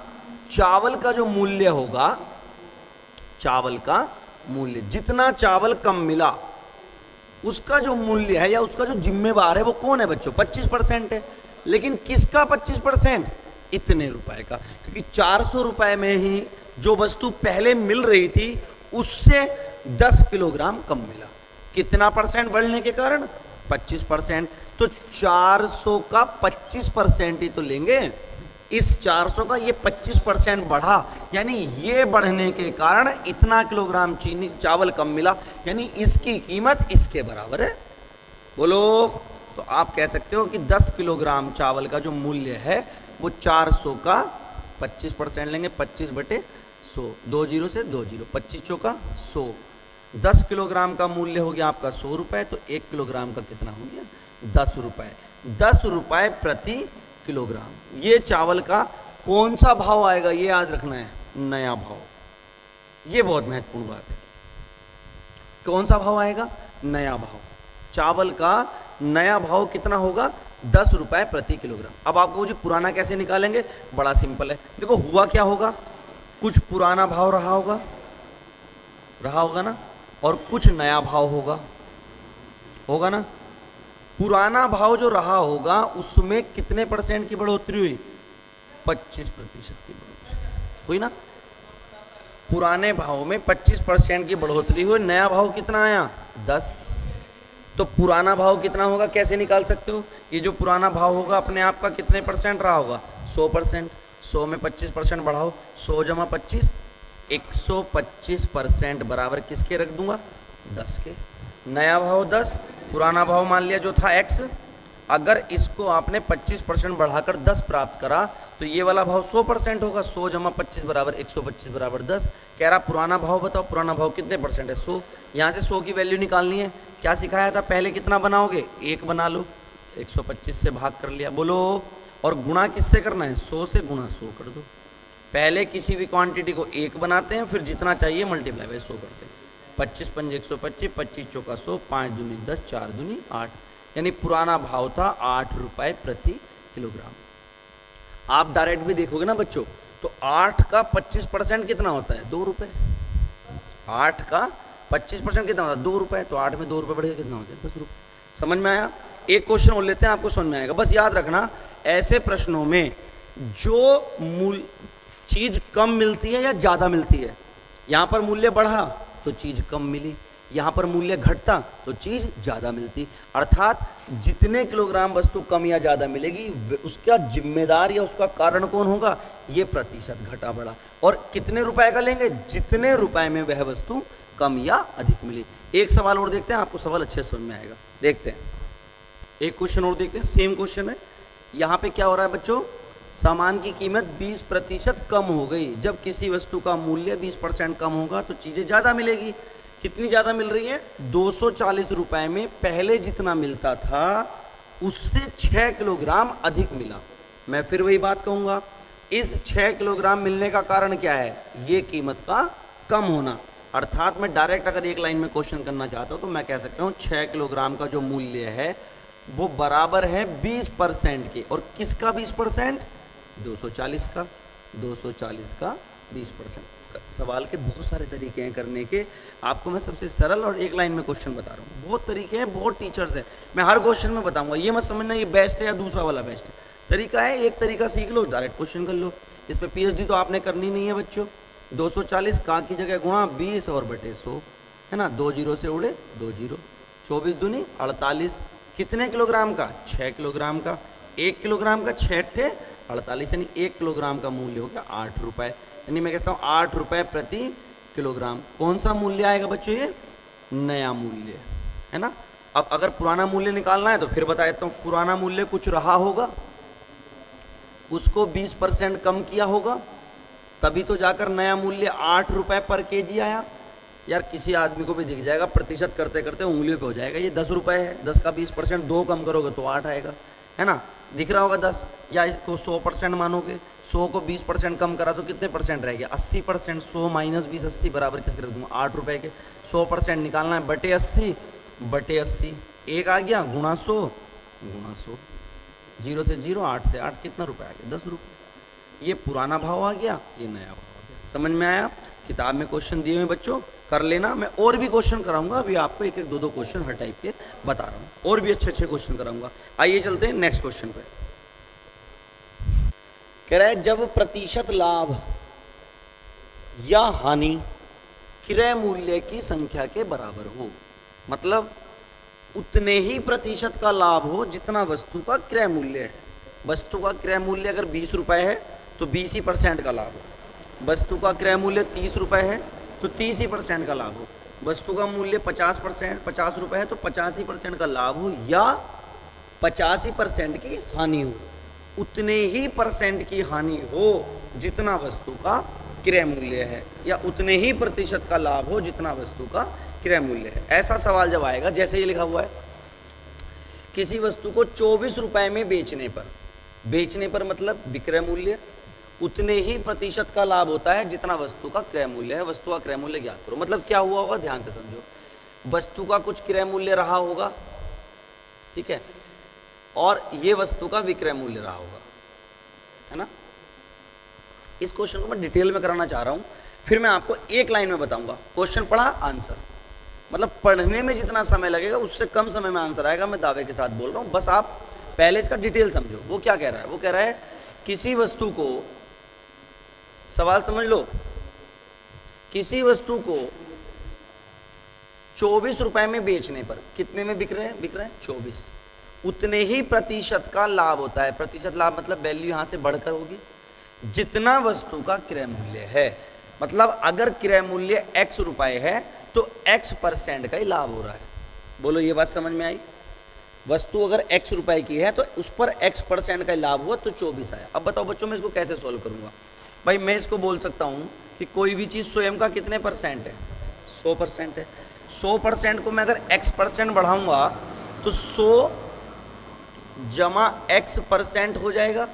चावल का जो मूल्य होगा, चावल का मूल्य, जितना चावल कम मिला उसका जो मूल्य है या उसका जो जिम्मेवार है वो कौन है बच्चों, 25% है। लेकिन किसका 25%, इतने रुपए का, क्योंकि 400 रुपए में ही जो वस्तु पहले मिल रही थी उससे 10 किलोग्राम कम मिला। कितना % बढ़ने के कारण, 25%। तो 400 का 25% ही तो लेंगे। इस 400 का ये 25% बढ़ा, यानी ये बढ़ने के कारण इतना किलोग्राम चीनी चावल कम मिला, यानी इसकी कीमत इसके बराबर है। बोलो, तो आप कह सकते हो कि 10 किलोग्राम चावल का जो मूल्य है वो 400 का 25% लेंगे, 25/100, 2 जीरो से 2 जीरो, 25 चौका 100। 10 किलोग्राम का मूल्य हो गया आपका 100 रुपए, तो 1 किलोग्राम का कितना हो गया, 10 रुपए। 10 रुपए प्रति किलोग्राम। ये चावल का कौन सा भाव आएगा, ये याद रखना है, नया भाव। ये बहुत महत्वपूर्ण बात है। कौन सा भाव आएगा, नया भाव। चावल का नया भाव कितना होगा, 10 रुपए प्रति किलोग्राम। अब आपको जी पुराना कैसे निकालेंगे, बड़ा सिंपल है। देखो हुआ क्या होगा, कुछ पुराना भाव रहा होगा ना, और कुछ नया भाव होगा ना। पुराना भाव जो रहा होगा उसमें कितने % की बढ़ोतरी हुई, 25% की बढ़ोतरी हुई ना। पुराने भाव में 25% की बढ़ोतरी हुई, नया भाव कितना आया, 10। तो पुराना भाव कितना होगा, कैसे निकाल सकते हो, ये जो पुराना भाव होगा अपने आप का कितने % रहा होगा, 100%। 100 में 25% बढ़ाओ, 100 जमा 25, 125% बराबर किसके रख दूंगा, 10 के। नया भाव 10, पुराना भाव मान लिया जो था x। अगर इसको आपने 25% बढ़ाकर 10 प्राप्त करा तो ये वाला भाव 100% होगा। 100 जमा 25 बराबर 125 बराबर 10। कह रहा पुराना भाव बताओ, पुराना भाव कितने % है, 100। यहाँ से 100 की वैल्यू निकालनी है। क्या सिखाया था पहले, कितना बनाओगे, 1 बना लो, 125 से भाग कर लिया। बोलो, और गुणा किससे करना है, 100 से गुणा 100 कर दो। पहले किसी भी क्वांटिटी को 1 बनाते हैं, फिर जितना चाहिए मल्टीप्लाई बाय 100 करते हैं। 25 पंजे 125, 25 चौका 100, 5 दूनी 10, 4 दूनी 8, यानी पुराना भाव था 8 रुपए प्रति किलोग्राम। आप डायरेक्ट भी देखोगे ना बच्चों, तो 8 का 25% कितना होता है, 2 रुपए। 8 का 25% कितना होता है, 2 रुपए। तो 8 में 2 रुपए बढ़ेगा, कितना हो जाए, 10 रुपए। समझ में आया। एक क्वेश्चन और लेते हैं, आपको समझ में आएगा। बस याद रखना, ऐसे प्रश्नों में जो मूल चीज कम मिलती है या ज्यादा मिलती है, यहां पर मूल्य बढ़ा तो चीज कम मिली, यहाँ पर मूल्य घटता तो चीज़ ज़्यादा मिलती। अर्थात जितने किलोग्राम वस्तु कम या ज़्यादा मिलेगी उसका जिम्मेदार या उसका कारण कौन होगा, ये प्रतिशत घटा बढ़ा। और कितने रुपए का लेंगे, जितने रुपए में वह वस्तु कम या अधिक मिली। एक सवाल और देखते हैं, आपको सवाल अच्छे से समझ में आएगा। देखते हैं एक क्वेश्चन और देखते हैं, सेम क्वेश्चन है। यहाँ पे क्या हो रहा है बच्चों, सामान की कीमत 20% कम हो गई। जब किसी वस्तु का मूल्य 20% कम होगा तो चीज़ें ज़्यादा मिलेगी। कितनी ज़्यादा मिल रही है, 240 रुपए में पहले जितना मिलता था उससे 6 किलोग्राम अधिक मिला। मैं फिर वही बात कहूँगा, इस 6 किलोग्राम मिलने का कारण क्या है, ये कीमत का कम होना। अर्थात मैं डायरेक्ट अगर एक लाइन में क्वेश्चन करना चाहता हूँ तो मैं कह सकता हूँ 6 किलोग्राम का जो मूल्य है वो बराबर है 20% के। और किसका 20%, 240 का। 240 का 20%। सवाल के बहुत सारे तरीके हैं करने के, आपको मैं सबसे सरल और एक लाइन में क्वेश्चन बता रहा हूँ। बहुत तरीके हैं, बहुत टीचर्स हैं, मैं हर क्वेश्चन में बताऊंगा। ये मत समझना ये बेस्ट है या दूसरा वाला बेस्ट है। तरीका है, एक तरीका सीख लो, डायरेक्ट क्वेश्चन कर लो। इस पर पीएचडी तो आपने करनी नहीं है बच्चों। 240 का की जगह गुणा 20 और बटे 100, है ना। 2 जीरो से उड़े 2 जीरो, 24 दूनी 48। कितने किलोग्राम का, 6 किलोग्राम का। 1 किलोग्राम का 6 × 48, यानी 1 किलोग्राम का मूल्य हो गया 8 रुपये। यानी मैं कहता हूँ 8 रुपये प्रति किलोग्राम। कौन सा मूल्य आएगा बच्चों, ये नया मूल्य है ना। अब अगर पुराना मूल्य निकालना है तो फिर बता देता हूँ, पुराना मूल्य कुछ रहा होगा, उसको 20% कम किया होगा, तभी तो जाकर नया मूल्य 8 रुपये पर केजी आया। यार किसी आदमी को भी दिख जाएगा, प्रतिशत करते करते उंगलियों पे हो जाएगा, ये 10 रुपये है, 10 का 20%, 2 कम करोगे तो 8 आएगा, है ना। दिख रहा होगा 10, या इसको 100% मानोगे, 100 को 20% कम करा तो कितने परसेंट रह गया, 80%। 100 माइनस 20 80 बराबर किसके रख दूंगा, 8 रुपये के। 100% निकालना है, बटे 80, बटे 80 एक आ गया, गुणा 100, गुणा 100। 0 से 0, 8 से 8, कितना रुपये आ गया, 10 रुपये। ये पुराना भाव आ गया, ये नया भाव आ गया। समझ में आया। किताब में क्वेश्चन दिए हुए बच्चों, कर लेना। मैं और भी क्वेश्चन कराऊंगा, अभी आपको एक एक 2 क्वेश्चन हर टाइप के बता रहा हूँ, और भी अच्छे अच्छे क्वेश्चन कराऊंगा। आइए चलते हैं नेक्स्ट क्वेश्चन पे। कह रहा है जब प्रतिशत लाभ या हानि क्रय मूल्य की संख्या के बराबर हो, मतलब उतने ही प्रतिशत का लाभ हो जितना वस्तु का क्रय मूल्य है। वस्तु का क्रय मूल्य अगर 20 रुपये है तो 20% का लाभ हो। वस्तु का क्रय मूल्य 30 रुपये है तो 30% का लाभ हो। वस्तु का मूल्य 50 रुपये है तो 85% का लाभ हो, या 85% की हानि हो। उतने ही परसेंट की हानि हो जितना वस्तु का क्रय मूल्य है, या उतने ही प्रतिशत का लाभ हो जितना वस्तु का क्रय मूल्य है। ऐसा सवाल जब आएगा, जैसे ये लिखा हुआ है, किसी वस्तु को 24 रुपये में बेचने पर मतलब विक्रय मूल्य, उतने ही प्रतिशत का लाभ होता है जितना वस्तु का क्रय मूल्य है। वस्तु का क्रय मूल्य ज्ञात करो। मतलब क्या हुआ होगा, ध्यान से समझो। वस्तु का कुछ क्रय मूल्य रहा होगा, ठीक है, और ये वस्तु का विक्रय मूल्य रहा होगा, है ना। इस क्वेश्चन को मैं डिटेल में कराना चाह रहा हूं, फिर मैं आपको एक लाइन में बताऊंगा। क्वेश्चन पढ़ा, आंसर, मतलब पढ़ने में जितना समय लगेगा उससे कम समय में आंसर आएगा। मैं दावे के साथ बोल रहा हूं, बस आप पहले इसका डिटेल समझो। वो क्या कह रहा है, वो कह रहा है किसी वस्तु को, सवाल समझ लो, किसी वस्तु को 24 रुपए में बेचने पर कितने में बिक रहे हैं 24, उतने ही प्रतिशत का लाभ होता है। प्रतिशत लाभ मतलब वैल्यू यहां से बढ़कर होगी जितना वस्तु का क्रय मूल्य है। मतलब अगर क्रय मूल्य x रुपए है तो x% का ही लाभ हो रहा है। बोलो ये बात समझ में आई। वस्तु अगर x रुपए की है तो उस पर x% का लाभ हुआ तो 24 आया। अब बताओ बच्चों, मैं इसको कैसे सोल्व करूंगा। भाई मैं इसको बोल सकता हूं कि कोई भी चीज स्वयं का कितने % है, 100% है। 100% को मैं अगर x% बढ़ाऊंगा तो 100 जमा x% हो जाएगा।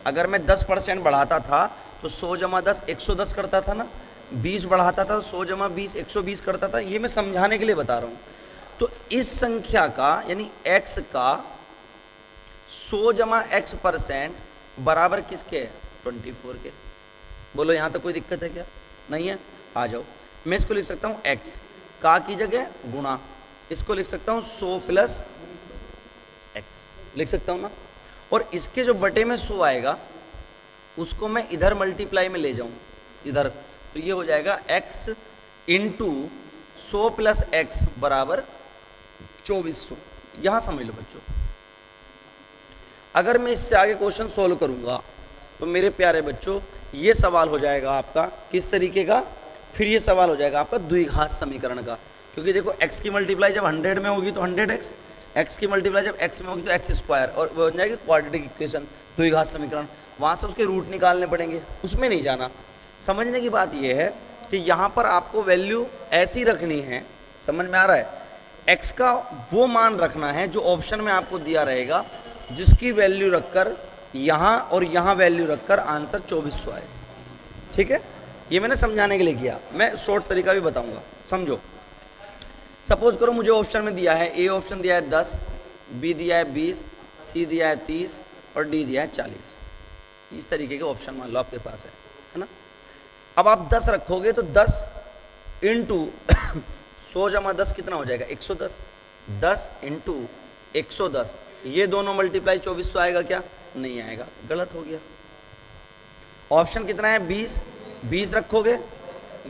अगर मैं 10% बढ़ाता था तो 100 जमा 10 110 करता था ना। 20 बढ़ाता था 100 जमा 20 120 करता था। ये मैं समझाने के लिए बता रहा हूँ। तो इस संख्या का यानी x का 100 जमा x% बराबर किसके है, 24 के। बोलो यहाँ तक कोई दिक्कत है क्या, नहीं है। आ जाओ, मैं इसको लिख सकता हूँ x का की जगह गुणा, इसको लिख सकता हूँ 100 प्लस x लिख सकता हूँ ना। और इसके जो बटे में 100 आएगा उसको मैं इधर मल्टीप्लाई में ले जाऊँ इधर, तो ये हो जाएगा x इंटू 100 प्लस एक्स बराबर 2400। यहां समझ लो बच्चों, अगर मैं इससे आगे क्वेश्चन सोल्व करूंगा तो मेरे प्यारे बच्चों ये सवाल हो जाएगा आपका किस तरीके का, फिर ये सवाल हो जाएगा आपका द्विघात समीकरण का। क्योंकि देखो x की मल्टीप्लाई जब 100 में होगी तो 100x, x की मल्टीप्लाई जब x में होगी तो x स्क्वायर, और वो बन जाएगी क्वाड्रेटिक इक्वेशन, द्विघात समीकरण। वहाँ से उसके रूट निकालने पड़ेंगे, उसमें नहीं जाना। समझने की बात ये है कि यहाँ पर आपको वैल्यू ऐसी रखनी है, समझ में आ रहा है, x का वो मान रखना है जो ऑप्शन में आपको दिया रहेगा, जिसकी वैल्यू रखकर यहाँ और यहाँ वैल्यू रखकर आंसर 2400 आए। ठीक है, ये मैंने समझाने के लिए किया, मैं शॉर्ट तरीका भी बताऊंगा, समझो। सपोज करो मुझे ऑप्शन में दिया है, ए ऑप्शन दिया है 10, बी दिया है 20, सी दिया है 30 और डी दिया है 40। इस तरीके के ऑप्शन मान लो आपके पास है ना। अब आप 10 रखोगे तो 10 इंटू 100 जमा 10 कितना हो जाएगा 110, 10 इंटू 110, ये दोनों मल्टीप्लाई 2400 आएगा क्या, नहीं आएगा, गलत हो गया। ऑप्शन कितना है 20, 20 रखोगे,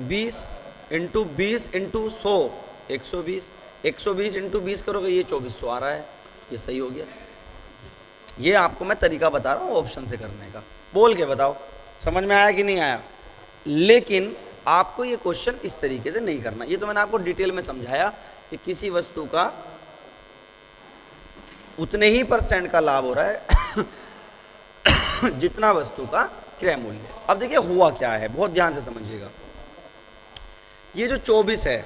20 इंटू 20 इंटू 100 120, 120 इंटू 20 करोगे ये 2400 आ रहा है, ये सही हो गया। ये आपको मैं तरीका बता रहा हूँ ऑप्शन से करने का, बोल के बताओ समझ में आया कि नहीं आया। लेकिन आपको ये क्वेश्चन इस तरीके से नहीं करना, ये तो मैंने आपको डिटेल में समझाया कि किसी वस्तु का उतने ही % का लाभ हो रहा है जितना वस्तु का क्रय मूल्य। अब देखिए हुआ क्या है, बहुत ध्यान से समझिएगा। ये जो 24 है,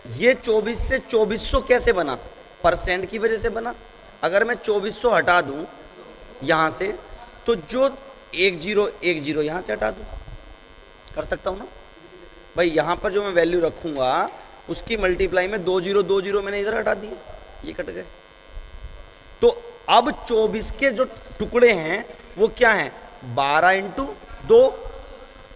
ये 24 से 2400 कैसे बना, % की वजह से बना। अगर मैं 2400 हटा दूं यहां से तो जो 1010 यहां से हटा दूं, कर सकता हूं ना भाई। यहां पर जो मैं वैल्यू रखूंगा उसकी मल्टीप्लाई में 2020 मैंने इधर हटा दिए, ये कट गए। तो अब 24 के जो टुकड़े हैं वो क्या हैं, 12 इंटू 2,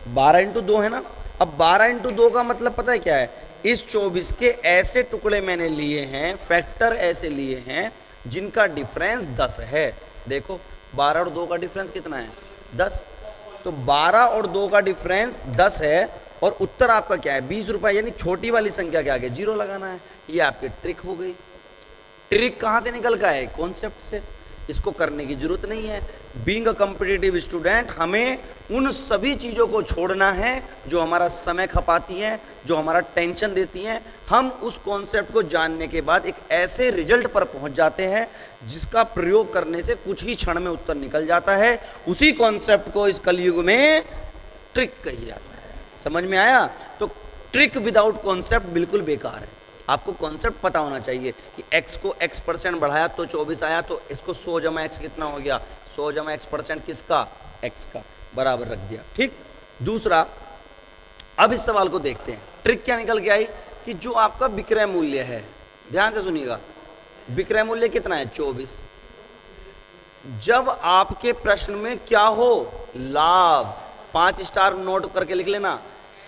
12 इंटू 2 है ना। अब 12 इंटू 2 का मतलब पता है क्या है, इस 24 के ऐसे टुकड़े मैंने लिए हैं, फैक्टर ऐसे लिए हैं जिनका डिफरेंस 10 है। देखो 12 और 2 का डिफरेंस कितना है 10, तो 12 और 2 का डिफरेंस 10 है और उत्तर आपका क्या है 20 रुपए, यानी छोटी वाली संख्या के आगे 0 लगाना है। ये आपकी ट्रिक हो गई। ट्रिक कहाँ से निकल का है, कॉन्सेप्ट से, इसको करने की जरूरत नहीं है। बीइंग अ कॉम्पिटिटिव स्टूडेंट हमें उन सभी चीज़ों को छोड़ना है जो हमारा समय खपाती हैं, जो हमारा टेंशन देती हैं। हम उस कॉन्सेप्ट को जानने के बाद एक ऐसे रिजल्ट पर पहुंच जाते हैं जिसका प्रयोग करने से कुछ ही क्षण में उत्तर निकल जाता है। उसी कॉन्सेप्ट को इस कलयुग में ट्रिक कही जाता है। समझ में आया। तो ट्रिक विदाउट कॉन्सेप्ट बिल्कुल बेकार है। आपको कॉन्सेप्ट पता होना चाहिए कि x को x% बढ़ाया तो 24 आया, तो इसको 100 जमा x कितना हो गया, 100 जमा x% किसका, x का, बराबर रख दिया। ठीक। दूसरा, अब इस सवाल को देखते हैं। ट्रिक क्या निकल के आई कि जो आपका विक्रय मूल्य है, ध्यान से सुनिएगा, विक्रय मूल्य कितना है 24। जब आपके प्रश्न में क्या हो, लाभ, 5 स्टार नोट करके लिख लेना।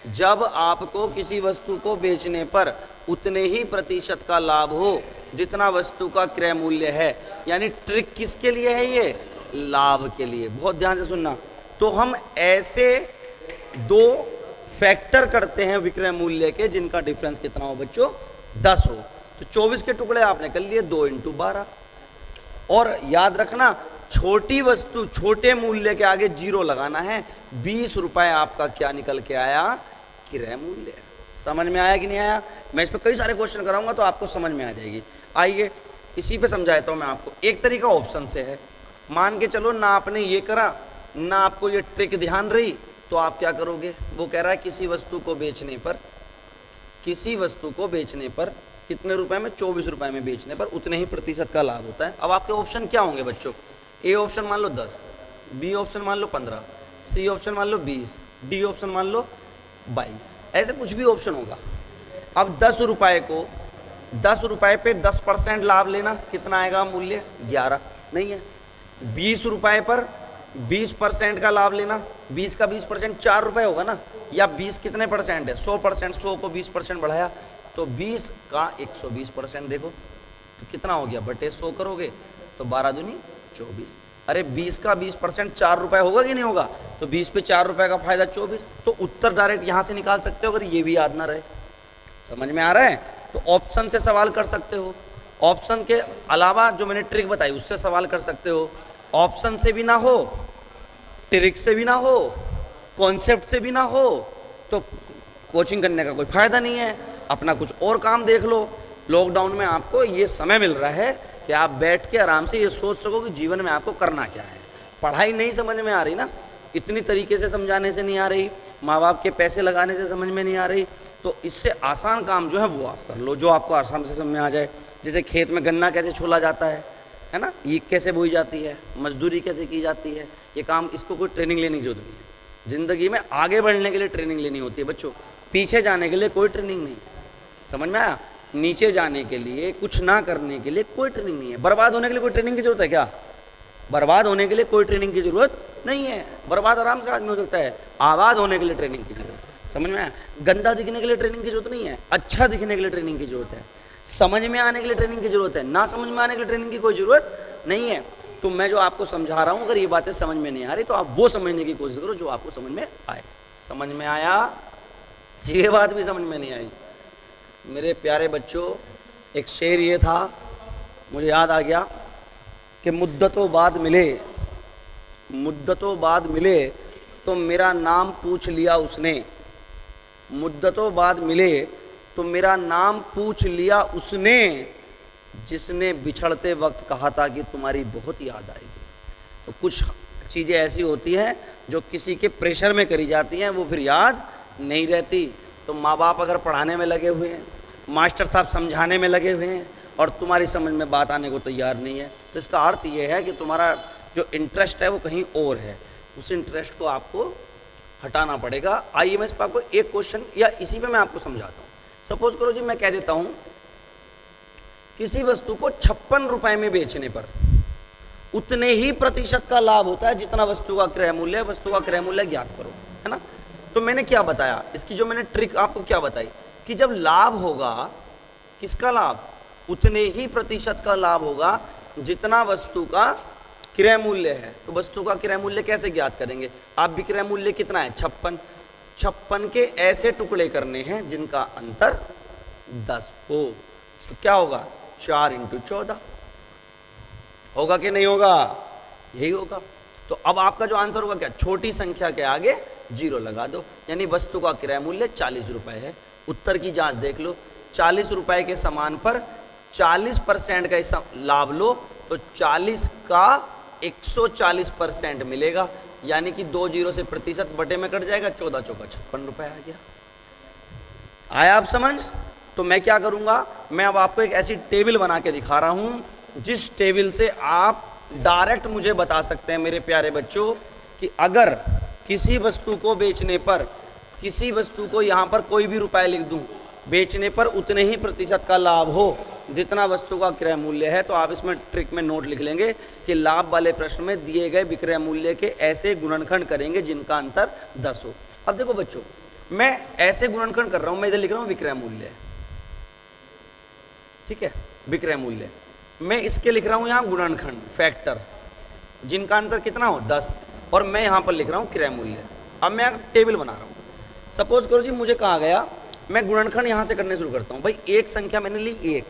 जब आपको किसी वस्तु को बेचने पर उतने ही % का लाभ हो जितना वस्तु का क्रय मूल्य है, यानी ट्रिक किसके लिए है, ये लाभ के लिए। बहुत ध्यान से सुनना। तो हम ऐसे 2 फैक्टर करते हैं विक्रय मूल्य के जिनका डिफरेंस कितना हो बच्चों 10 हो। तो 24 के टुकड़े आपने कर लिए 2 इंटू 12। और याद रखना छोटी वस्तु छोटे मूल्य के आगे 0 लगाना है। 20 रुपए आपका क्या निकल के आया, क्रय मूल्य। समझ में आया कि नहीं आया। मैं इस पर कई सारे क्वेश्चन कराऊंगा तो आपको समझ में आ जाएगी। आइए इसी पे समझाता हूँ मैं आपको। एक तरीका ऑप्शन से है, मान के चलो ना आपने ये करा ना आपको ये ट्रिक ध्यान रही, तो आप क्या करोगे। वो कह रहा है किसी वस्तु को बेचने पर कितने रुपए में, 24 रुपए में बेचने पर उतने ही % का लाभ होता है। अब आपके ऑप्शन क्या होंगे बच्चों, ए ऑप्शन मान लो 10, बी ऑप्शन मान लो 15, सी ऑप्शन मान लो 20, डी ऑप्शन मान लो 22, ऐसे कुछ भी ऑप्शन होगा। अब 10 रुपए को 10 रुपए पे 10% लाभ लेना, कितना आएगा मूल्य 11 नहीं है। 20 रुपए पर 20% का लाभ लेना, 20 का 20% 4 रुपए होगा ना, या 20 कितने % है 100%, 100 को 20% बढ़ाया तो 20 का 120%। देखो तो कितना हो गया, बटे 100 करोगे तो 12 दूनी 24। अरे 20 का 20% 4 रुपए होगा कि नहीं होगा, तो 20 पे 4 रुपए का फायदा 24। तो उत्तर डायरेक्ट यहां से निकाल सकते हो अगर ये भी याद ना रहे। समझ में आ रहा है? तो ऑप्शन से सवाल कर सकते हो, ऑप्शन के अलावा जो मैंने ट्रिक बताई उससे सवाल कर सकते हो। ऑप्शन से भी ना हो, ट्रिक से भी ना हो, कॉन्सेप्ट से भी ना हो, तो कोचिंग करने का कोई फायदा नहीं है। अपना कुछ और काम देख लो। लॉकडाउन में आपको ये समय मिल रहा है कि आप बैठ के आराम से ये सोच सको कि जीवन में आपको करना क्या है। पढ़ाई नहीं समझ में आ रही ना, इतनी तरीके से समझाने से नहीं आ रही, माँ बाप के पैसे लगाने से समझ में नहीं आ रही, तो इससे आसान काम जो है वो आप कर लो, जो आपको आसान से समझ में आ जाए। जैसे खेत में गन्ना कैसे छोला जाता है ना, ईख कैसे बोई जाती है, मजदूरी कैसे की जाती है, ये काम, इसको कोई ट्रेनिंग लेने की जरूरत नहीं है। ज़िंदगी में आगे बढ़ने के लिए ट्रेनिंग लेनी होती है बच्चों, पीछे जाने के लिए कोई ट्रेनिंग नहीं। समझ में आया? नीचे जाने के लिए, कुछ ना करने के लिए कोई ट्रेनिंग नहीं है। बर्बाद होने के लिए कोई ट्रेनिंग की जरूरत है क्या? बर्बाद होने के लिए कोई ट्रेनिंग की जरूरत नहीं है। बर्बाद आराम से आदमी हो सकता है, आबाद होने के लिए ट्रेनिंग की जरूरत है। समझ में आया? गंदा दिखने के लिए ट्रेनिंग की जरूरत नहीं है, अच्छा दिखने के लिए ट्रेनिंग की जरूरत है, समझ में आने के लिए ट्रेनिंग की जरूरत है, ना समझ में आने के लिए ट्रेनिंग की कोई जरूरत नहीं है। तो मैं जो आपको समझा रहा हूं, अगर ये बातें समझ में नहीं आ रही तो आप वो समझने की कोशिश करो जो आपको समझ में आए। समझ में आया? ये बात भी समझ में नहीं आई मेरे प्यारे बच्चों। एक शेर ये था, मुझे याद आ गया कि मुद्दतों बाद मिले, मुद्दतों बाद मिले तो मेरा नाम पूछ लिया उसने, मुद्दतों बाद मिले तो मेरा नाम पूछ लिया उसने, जिसने बिछड़ते वक्त कहा था कि तुम्हारी बहुत याद आएगी। तो कुछ चीज़ें ऐसी होती हैं जो किसी के प्रेशर में करी जाती हैं, वो फिर याद नहीं रहती। तो माँ बाप अगर पढ़ाने में लगे हुए हैं, मास्टर साहब समझाने में लगे हुए हैं और तुम्हारी समझ में बात आने को तैयार नहीं है, तो इसका अर्थ ये है कि तुम्हारा जो इंटरेस्ट है वो कहीं और है, उस इंटरेस्ट को आपको हटाना पड़ेगा। आइए मैं इस पर आपको एक क्वेश्चन या इसी पे मैं आपको समझाता हूँ। सपोज करो जी, मैं कह देता हूँ किसी वस्तु को 56 रुपए में बेचने पर उतने ही प्रतिशत का लाभ होता है जितना वस्तु का क्रय मूल्य है। वस्तु का क्रय मूल्य ज्ञात करो, है ना। तो मैंने क्या बताया, इसकी जो मैंने ट्रिक आपको क्या बताई कि जब लाभ होगा, किसका लाभ, उतने ही प्रतिशत का लाभ होगा जितना वस्तु का क्रय मूल्य है। तो वस्तु का क्रय मूल्य कैसे ज्ञात करेंगे? आप विक्रय मूल्य कितना है? 56। 56 के ऐसे टुकड़े करने हैं जिनका अंतर 10 हो, तो क्या होगा? 4 × 14 होगा कि नहीं होगा? यही होगा। तो अब आपका जो आंसर होगा क्या? छोटी संख्या के आगे 0 लगा दो, यानी वस्तु का क्रय मूल्य 40 रुपए है। उत्तर की जांच देख लो, 40 रुपए के सामान पर 40% का लाभ लो तो 40 का 140% मिलेगा, यानी कि 2 0 से प्रतिशत बटे में कट जाएगा, 14 चौका 56 रुपए आ गया। आया आप समझ? तो मैं क्या करूंगा, मैं अब आपको एक ऐसी टेबल बना के दिखा रहा हूं जिस टेबल से आप डायरेक्ट मुझे बता सकते हैं मेरे प्यारे बच्चों कि अगर किसी वस्तु को बेचने पर, किसी वस्तु को यहाँ पर कोई भी रुपए लिख दूं, बेचने पर उतने ही प्रतिशत का लाभ हो जितना वस्तु का क्रय मूल्य है, तो आप इसमें ट्रिक में नोट लिख लेंगे कि लाभ वाले प्रश्न में दिए गए विक्रय मूल्य के ऐसे गुणनखंड करेंगे जिनका अंतर 10 हो। अब देखो बच्चों, मैं ऐसे गुणनखंड कर रहा हूं, मैं इधर लिख रहा हूं विक्रय मूल्य, ठीक है, विक्रय मूल्य। मैं इसके लिख रहा हूं यहां गुणनखंड, फैक्टर, जिनका अंतर कितना हो 10, और मैं यहां पर लिख रहा हूं क्रय मूल्य। अब मैं टेबल बना रहा हूं। सपोज करो जी, मुझे कहा गया, मैं गुणनखंड यहां से करने शुरू करता हूं। भाई एक संख्या मैंने ली 1,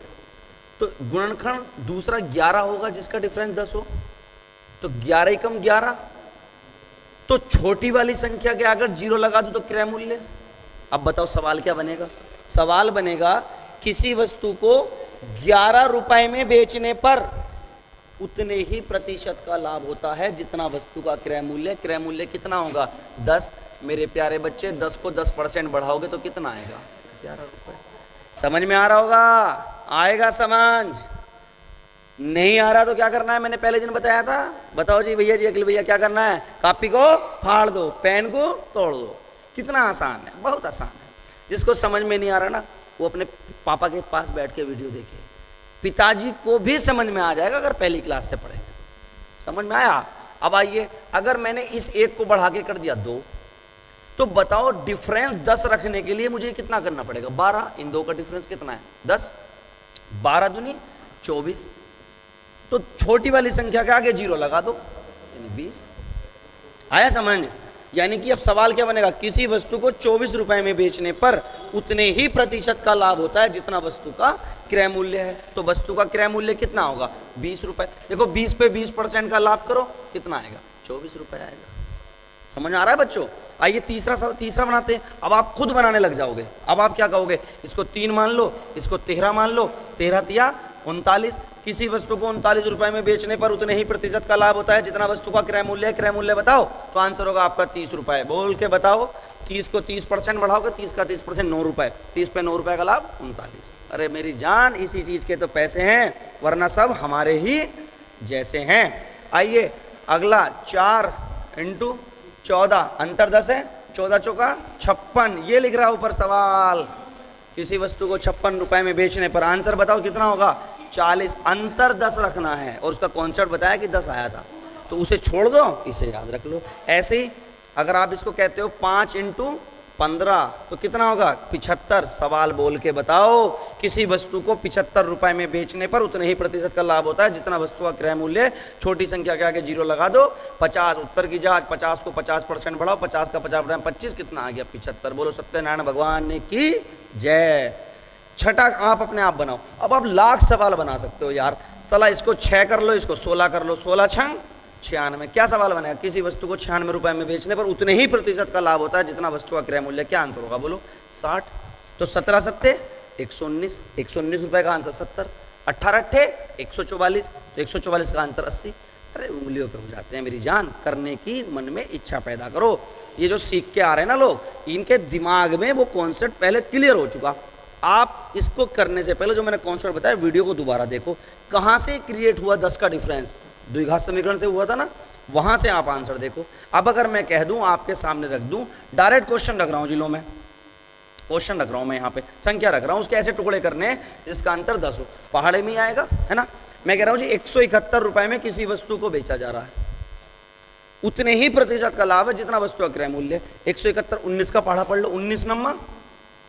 तो गुणनखंड दूसरा 11 होगा जिसका डिफरेंस 10 हो, तो 11 कम 11, तो छोटी वाली संख्या के अगर 0 लगा दूं तो क्रय मूल्य। अब बताओ सवाल क्या बनेगा? सवाल बनेगा किसी वस्तु को 11 रुपए में बेचने पर उतने ही प्रतिशत का लाभ होता है जितना वस्तु का क्रय मूल्य। क्रय मूल्य कितना होगा? 10। मेरे प्यारे बच्चे, 10 को 10% बढ़ाओगे तो कितना आएगा? 11 रुपए। समझ में आ रहा होगा? आएगा समझ? नहीं आ रहा तो क्या करना है? मैंने पहले दिन बताया था। बताओ जी भैया जी, अखिल भैया, क्या करना है? कॉपी को फाड़ दो, पेन को तोड़ दो। कितना आसान है, बहुत आसान है। जिसको समझ में नहीं आ रहा ना, वो अपने पापा के पास बैठ के वीडियो देखे। पिताजी को भी समझ में आ जाएगा अगर पहली क्लास से पढ़े। समझ में आया? अब आइए, अगर मैंने इस 1 को बढ़ा के कर दिया 2, तो बताओ डिफरेंस 10 रखने के लिए मुझे कितना करना पड़ेगा? 12। इन 2 का डिफरेंस कितना है? 10। 12 दूनी 24। तो छोटी वाली संख्या के आगे 0 लगा दो, यानी 20। आया समझ? यानी कि अब सवाल क्या बनेगा, किसी वस्तु को 24 रुपए में बेचने पर उतने ही प्रतिशत का लाभ होता है जितना वस्तु का क्रय मूल्य है। तो वस्तु का क्रय मूल्य कितना होगा, 20 रुपए। देखो 20 पे 20% का लाभ करो, कितना आएगा, 24 रुपए आएगा। समझ आ रहा है बच्चों? आइए तीसरा बनाते हैं। अब आप खुद बनाने लग जाओगे। अब आप क्या कहोगे, इसको 3 मान लो, इसको 13 मान लो, 13 तिया 39। किसी वस्तु को 39 रुपए में बेचने पर उतने ही प्रतिशत का लाभ होता है जितना वस्तु का क्रय मूल्य है। क्रय मूल्य बताओ, तो आंसर होगा आपका 30 रुपए। बोल के बताओ, 30 को 30% बढ़ाओगे, 30 का 30% 9 रुपए, 30 पे 9 रुपए का लाभ 39। अरे मेरी जान, इसी चीज के तो पैसे हैं, वरना सब हमारे ही जैसे हैं। आइए अगला, 4 × 14, अंतर 10 है, 14 चौका 56। ये लिख रहा है ऊपर सवाल, किसी वस्तु को 56 रुपए में बेचने पर आंसर बताओ कितना होगा, 40। अंतर 10 रखना है और उसका कॉन्सेप्ट बताया कि 10 आया था, तो उसे छोड़ दो, इसे याद रख लो। ऐसे ही अगर आप इसको कहते हो 5 × 15 तो कितना होगा, 75। सवाल बोल के बताओ, किसी वस्तु को 75 रुपए में बेचने पर उतने ही प्रतिशत का लाभ होता है जितना वस्तु का क्रय मूल्य। छोटी संख्या के आगे 0 लगा दो। 50 उत्तर की जांच, 50 को 50% बढ़ाओ, 50 का 50 25, कितना आ गया, 75। बोलो सत्यनारायण भगवान ने की जय। छठा आप अपने आप बनाओ। अब आप लाख सवाल बना सकते हो यार, सला इसको 6 कर लो, इसको 16 कर लो, 16 छंग 96। क्या सवाल बनेगा, किसी वस्तु को 96 रुपए में बेचने पर उतने ही प्रतिशत का लाभ होता है जितना वस्तु का क्रय मूल्य। क्या आंसर होगा, बोलो 60। तो 17 सत्ते 119, 119 रुपए का आंसर 70। 18 अट्ठे 144, तो 144 का आंसर 80। अरे उंगलियों पे हो जाते हैं मेरी जान, करने की मन में इच्छा पैदा करो। ये जो सीख के आ रहे हैं ना लोग, इनके दिमाग में वो कॉन्सेप्ट पहले क्लियर हो चुका। आप इसको करने से पहले जो मैंने कॉन्सेप्ट बताया, वीडियो को दोबारा देखो, कहाँ से क्रिएट हुआ 10 का डिफरेंस, द्विघात समीकरण से हुआ था ना, वहां से आप आंसर देखो। अब अगर मैं कह दूं, आपके सामने रख दूं, डायरेक्ट क्वेश्चन रख रहा हूं जिलों में, क्वेश्चन रख रहा हूं मैं, यहाँ पे संख्या रख रहा हूं, उसके ऐसे टुकड़े करने हैं जिसका अंतर 10 हो, पहाड़े में ही आएगा, है ना। मैं कह रहा हूं जी 171 रुपए में किसी वस्तु को बेचा जा रहा है, उतने ही प्रतिशत का लाभ है जितना वस्तु का क्रय मूल्य। 171, 19 का पहाड़ा पढ़ लो, 19 नम्मा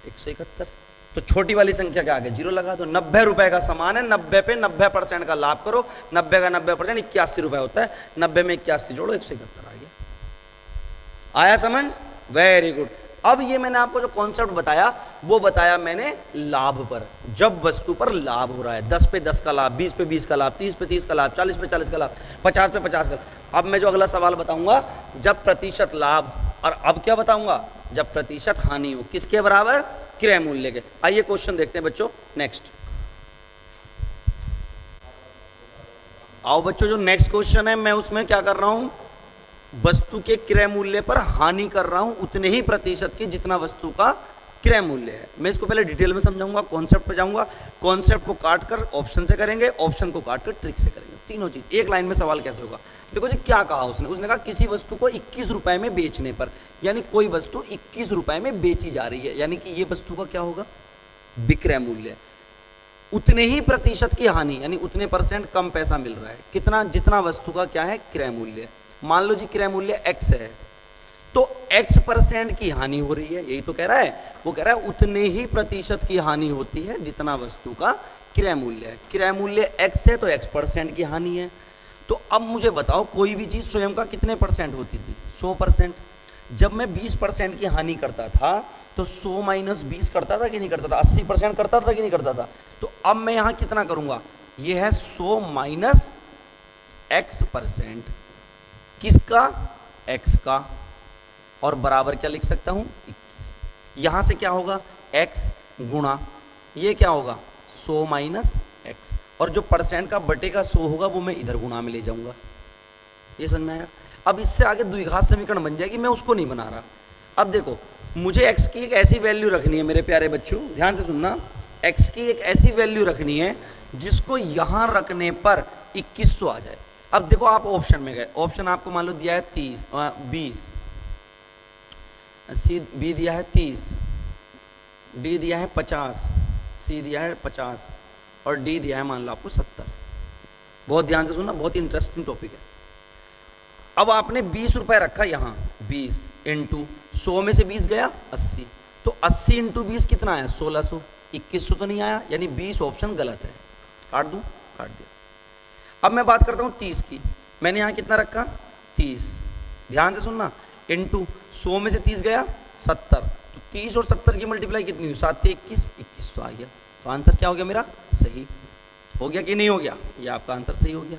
171, तो छोटी वाली संख्या के आगे 0 लगा दो। 90 रुपए का सामान है, 90 पे 90% का लाभ करो, 90 का 90% 81 रुपए होता है, 90 में 81 जोड़ो, 171 आ गया। आया समझ, वेरी गुड। अब ये मैंने आपको जो कॉन्सेप्ट बताया, वो बताया मैंने लाभ पर, जब वस्तु पर लाभ हो रहा है, 10 पे 10 का लाभ, 20 पे 20 का लाभ, 30 पे 30 का लाभ, 40 पे 40 का लाभ, 50 पे 50 का। अब मैं जो अगला सवाल बताऊंगा, जब प्रतिशत लाभ, और अब क्या बताऊंगा, जब प्रतिशत हानि हो, किसके बराबर, क्रय मूल्य के। आइए क्वेश्चन देखते हैं बच्चों, नेक्स्ट आओ बच्चों, जो नेक्स्ट क्वेश्चन है, मैं उसमें क्या कर रहा हूं, वस्तु के क्रय मूल्य पर हानि कर रहा हूं उतने ही प्रतिशत की जितना वस्तु का क्रय मूल्य है। मैं इसको पहले डिटेल में समझाऊंगा, कॉन्सेप्ट पे जाऊंगा, कॉन्सेप्ट को काट कर ऑप्शन से करेंगे, ऑप्शन को काट कर ट्रिक से करेंगे, तीनों चीज एक लाइन में। सवाल कैसे होगा, देखो जी क्या कहा उसने कहा किसी वस्तु को 21 रुपए में बेचने पर, यानी कोई वस्तु 21 रुपए में बेची जा रही है, यानी कि ये वस्तु का क्या होगा, विक्रय मूल्य। उतने ही प्रतिशत की हानि, यानी उतने % कम पैसा मिल रहा है, कितना, जितना वस्तु का क्या है, क्रय मूल्य। मान लो जी क्रय मूल्य x है, तो x% की हानि हो रही है, यही तो कह रहा है, वो कह रहा है उतने ही प्रतिशत की हानि होती है जितना वस्तु का क्रय मूल्य है। क्रय मूल्य x है तो x% की हानि है। तो अब मुझे बताओ, कोई भी चीज स्वयं का कितने % होती थी, 100%। जब मैं 20% की हानि करता था तो 100 - 20 करता था कि नहीं करता था, 80% करता था कि नहीं करता था। तो अब मैं यहां कितना करूंगा, ये है 100 - x%, किसका, x का, और बराबर क्या लिख सकता हूं, 21। यहां से क्या होगा, x गुणा, ये क्या होगा, 100 - x, और जो % का बटे का 100 होगा वो मैं इधर गुणा में ले जाऊंगा। ये समझ में आया। अब इससे आगे द्विघात समीकरण बन जाएगी, मैं उसको नहीं बना रहा। अब देखो, मुझे x की एक ऐसी वैल्यू रखनी है मेरे प्यारे बच्चों, ध्यान से सुनना, x की एक ऐसी वैल्यू रखनी है जिसको यहां रखने पर 2100 आ जाए। अब देखो आप ऑप्शन में गए, ऑप्शन आपको मान लो दिया है 30, 20, सी बी दिया है 30, डी दिया है 50, सी दिया है 50, और डी दिया है मान लो आपको 70। बहुत ध्यान से सुनना, बहुत इंटरेस्टिंग टॉपिक है। अब आपने 20 रुपए रखा यहाँ, 20 इंटू 100 में से 20 गया 80, तो 80 इंटू 20 कितना आया, 1600। 2100 तो नहीं आया, यानी 20 ऑप्शन गलत है। काट दूं, काट दिया। अब मैं बात करता हूँ 30 की, मैंने यहाँ कितना रखा, 30। ध्यान से सुनना, इंटू 100 में से 30 गया 70, तो 30 और 70 की मल्टीप्लाई कितनी हुई, 7 21, 2100 आ गया। तो आंसर क्या हो गया मेरा, सही हो गया कि नहीं हो गया, ये आपका आंसर सही हो गया।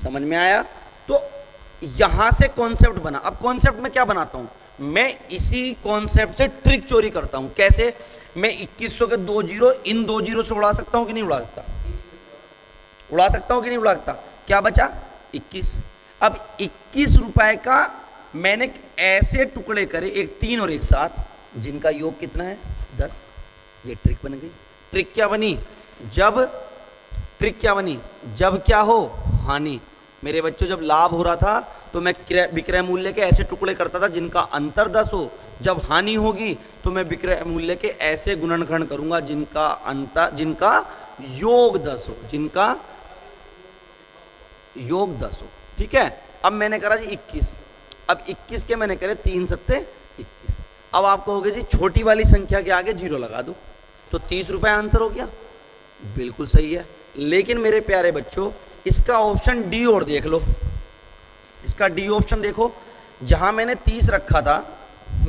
समझ में आया। तो यहां से कॉन्सेप्ट बना। अब कॉन्सेप्ट में क्या बनाता हूं, मैं इसी कॉन्सेप्ट से ट्रिक चोरी करता हूं। कैसे, मैं 2100 के 2 जीरो इन 2 जीरो से उड़ा सकता हूं कि नहीं उड़ा सकता, उड़ा सकता हूं कि नहीं उड़ा सकता। क्या बचा 21। अब 21 रुपए का मैंने ऐसे टुकड़े करे, एक 3 और एक 7, जिनका योग कितना है 10। ये ट्रिक बन गई। ट्रिक क्या बनी, ट्रिक क्या बनी, जब क्या हो हानि। मेरे बच्चों जब लाभ हो रहा था तो मैं विक्रय मूल्य के ऐसे टुकड़े करता था जिनका अंतर 10 हो। जब हानि होगी तो मैं विक्रय मूल्य के ऐसे गुणनखंड करूंगा जिनका योग 10 हो, जिनका योग 10 हो। ठीक है। अब मैंने करा जी 21। अब 21 के मैंने करे 3 सत्ते 21। अब आप कहोगे जी छोटी वाली संख्या के आगे जीरो लगा दो, तो 30 रुपए आंसर हो गया। बिल्कुल सही है। लेकिन मेरे प्यारे बच्चों इसका ऑप्शन डी और देख लो, इसका डी ऑप्शन देखो। जहां मैंने 30 रखा था,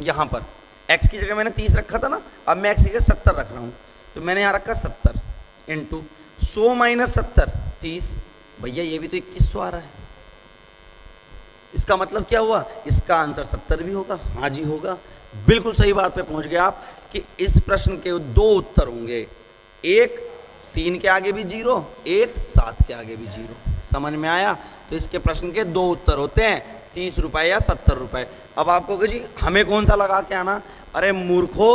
यहां पर x की जगह मैंने 30 रखा था ना, अब मैं x की जगह 70 रख रहा हूं, तो मैंने यहां रखा 70 इंटू 100 माइनस 70 30। भैया ये भी तो 2100 आ रहा है। इसका मतलब क्या हुआ, इसका आंसर 70 भी होगा। हाँ जी होगा। बिल्कुल सही बात पे पहुंच गए आप कि इस प्रश्न के 2 उत्तर होंगे, एक 3 के आगे भी जीरो, एक 7 के आगे भी जीरो। समझ में आया। तो इसके प्रश्न के 2 उत्तर होते हैं, 30 रुपए या 70 रुपए। अब आप कहोगे जी हमें कौन सा लगा के आना। अरे मूर्खो,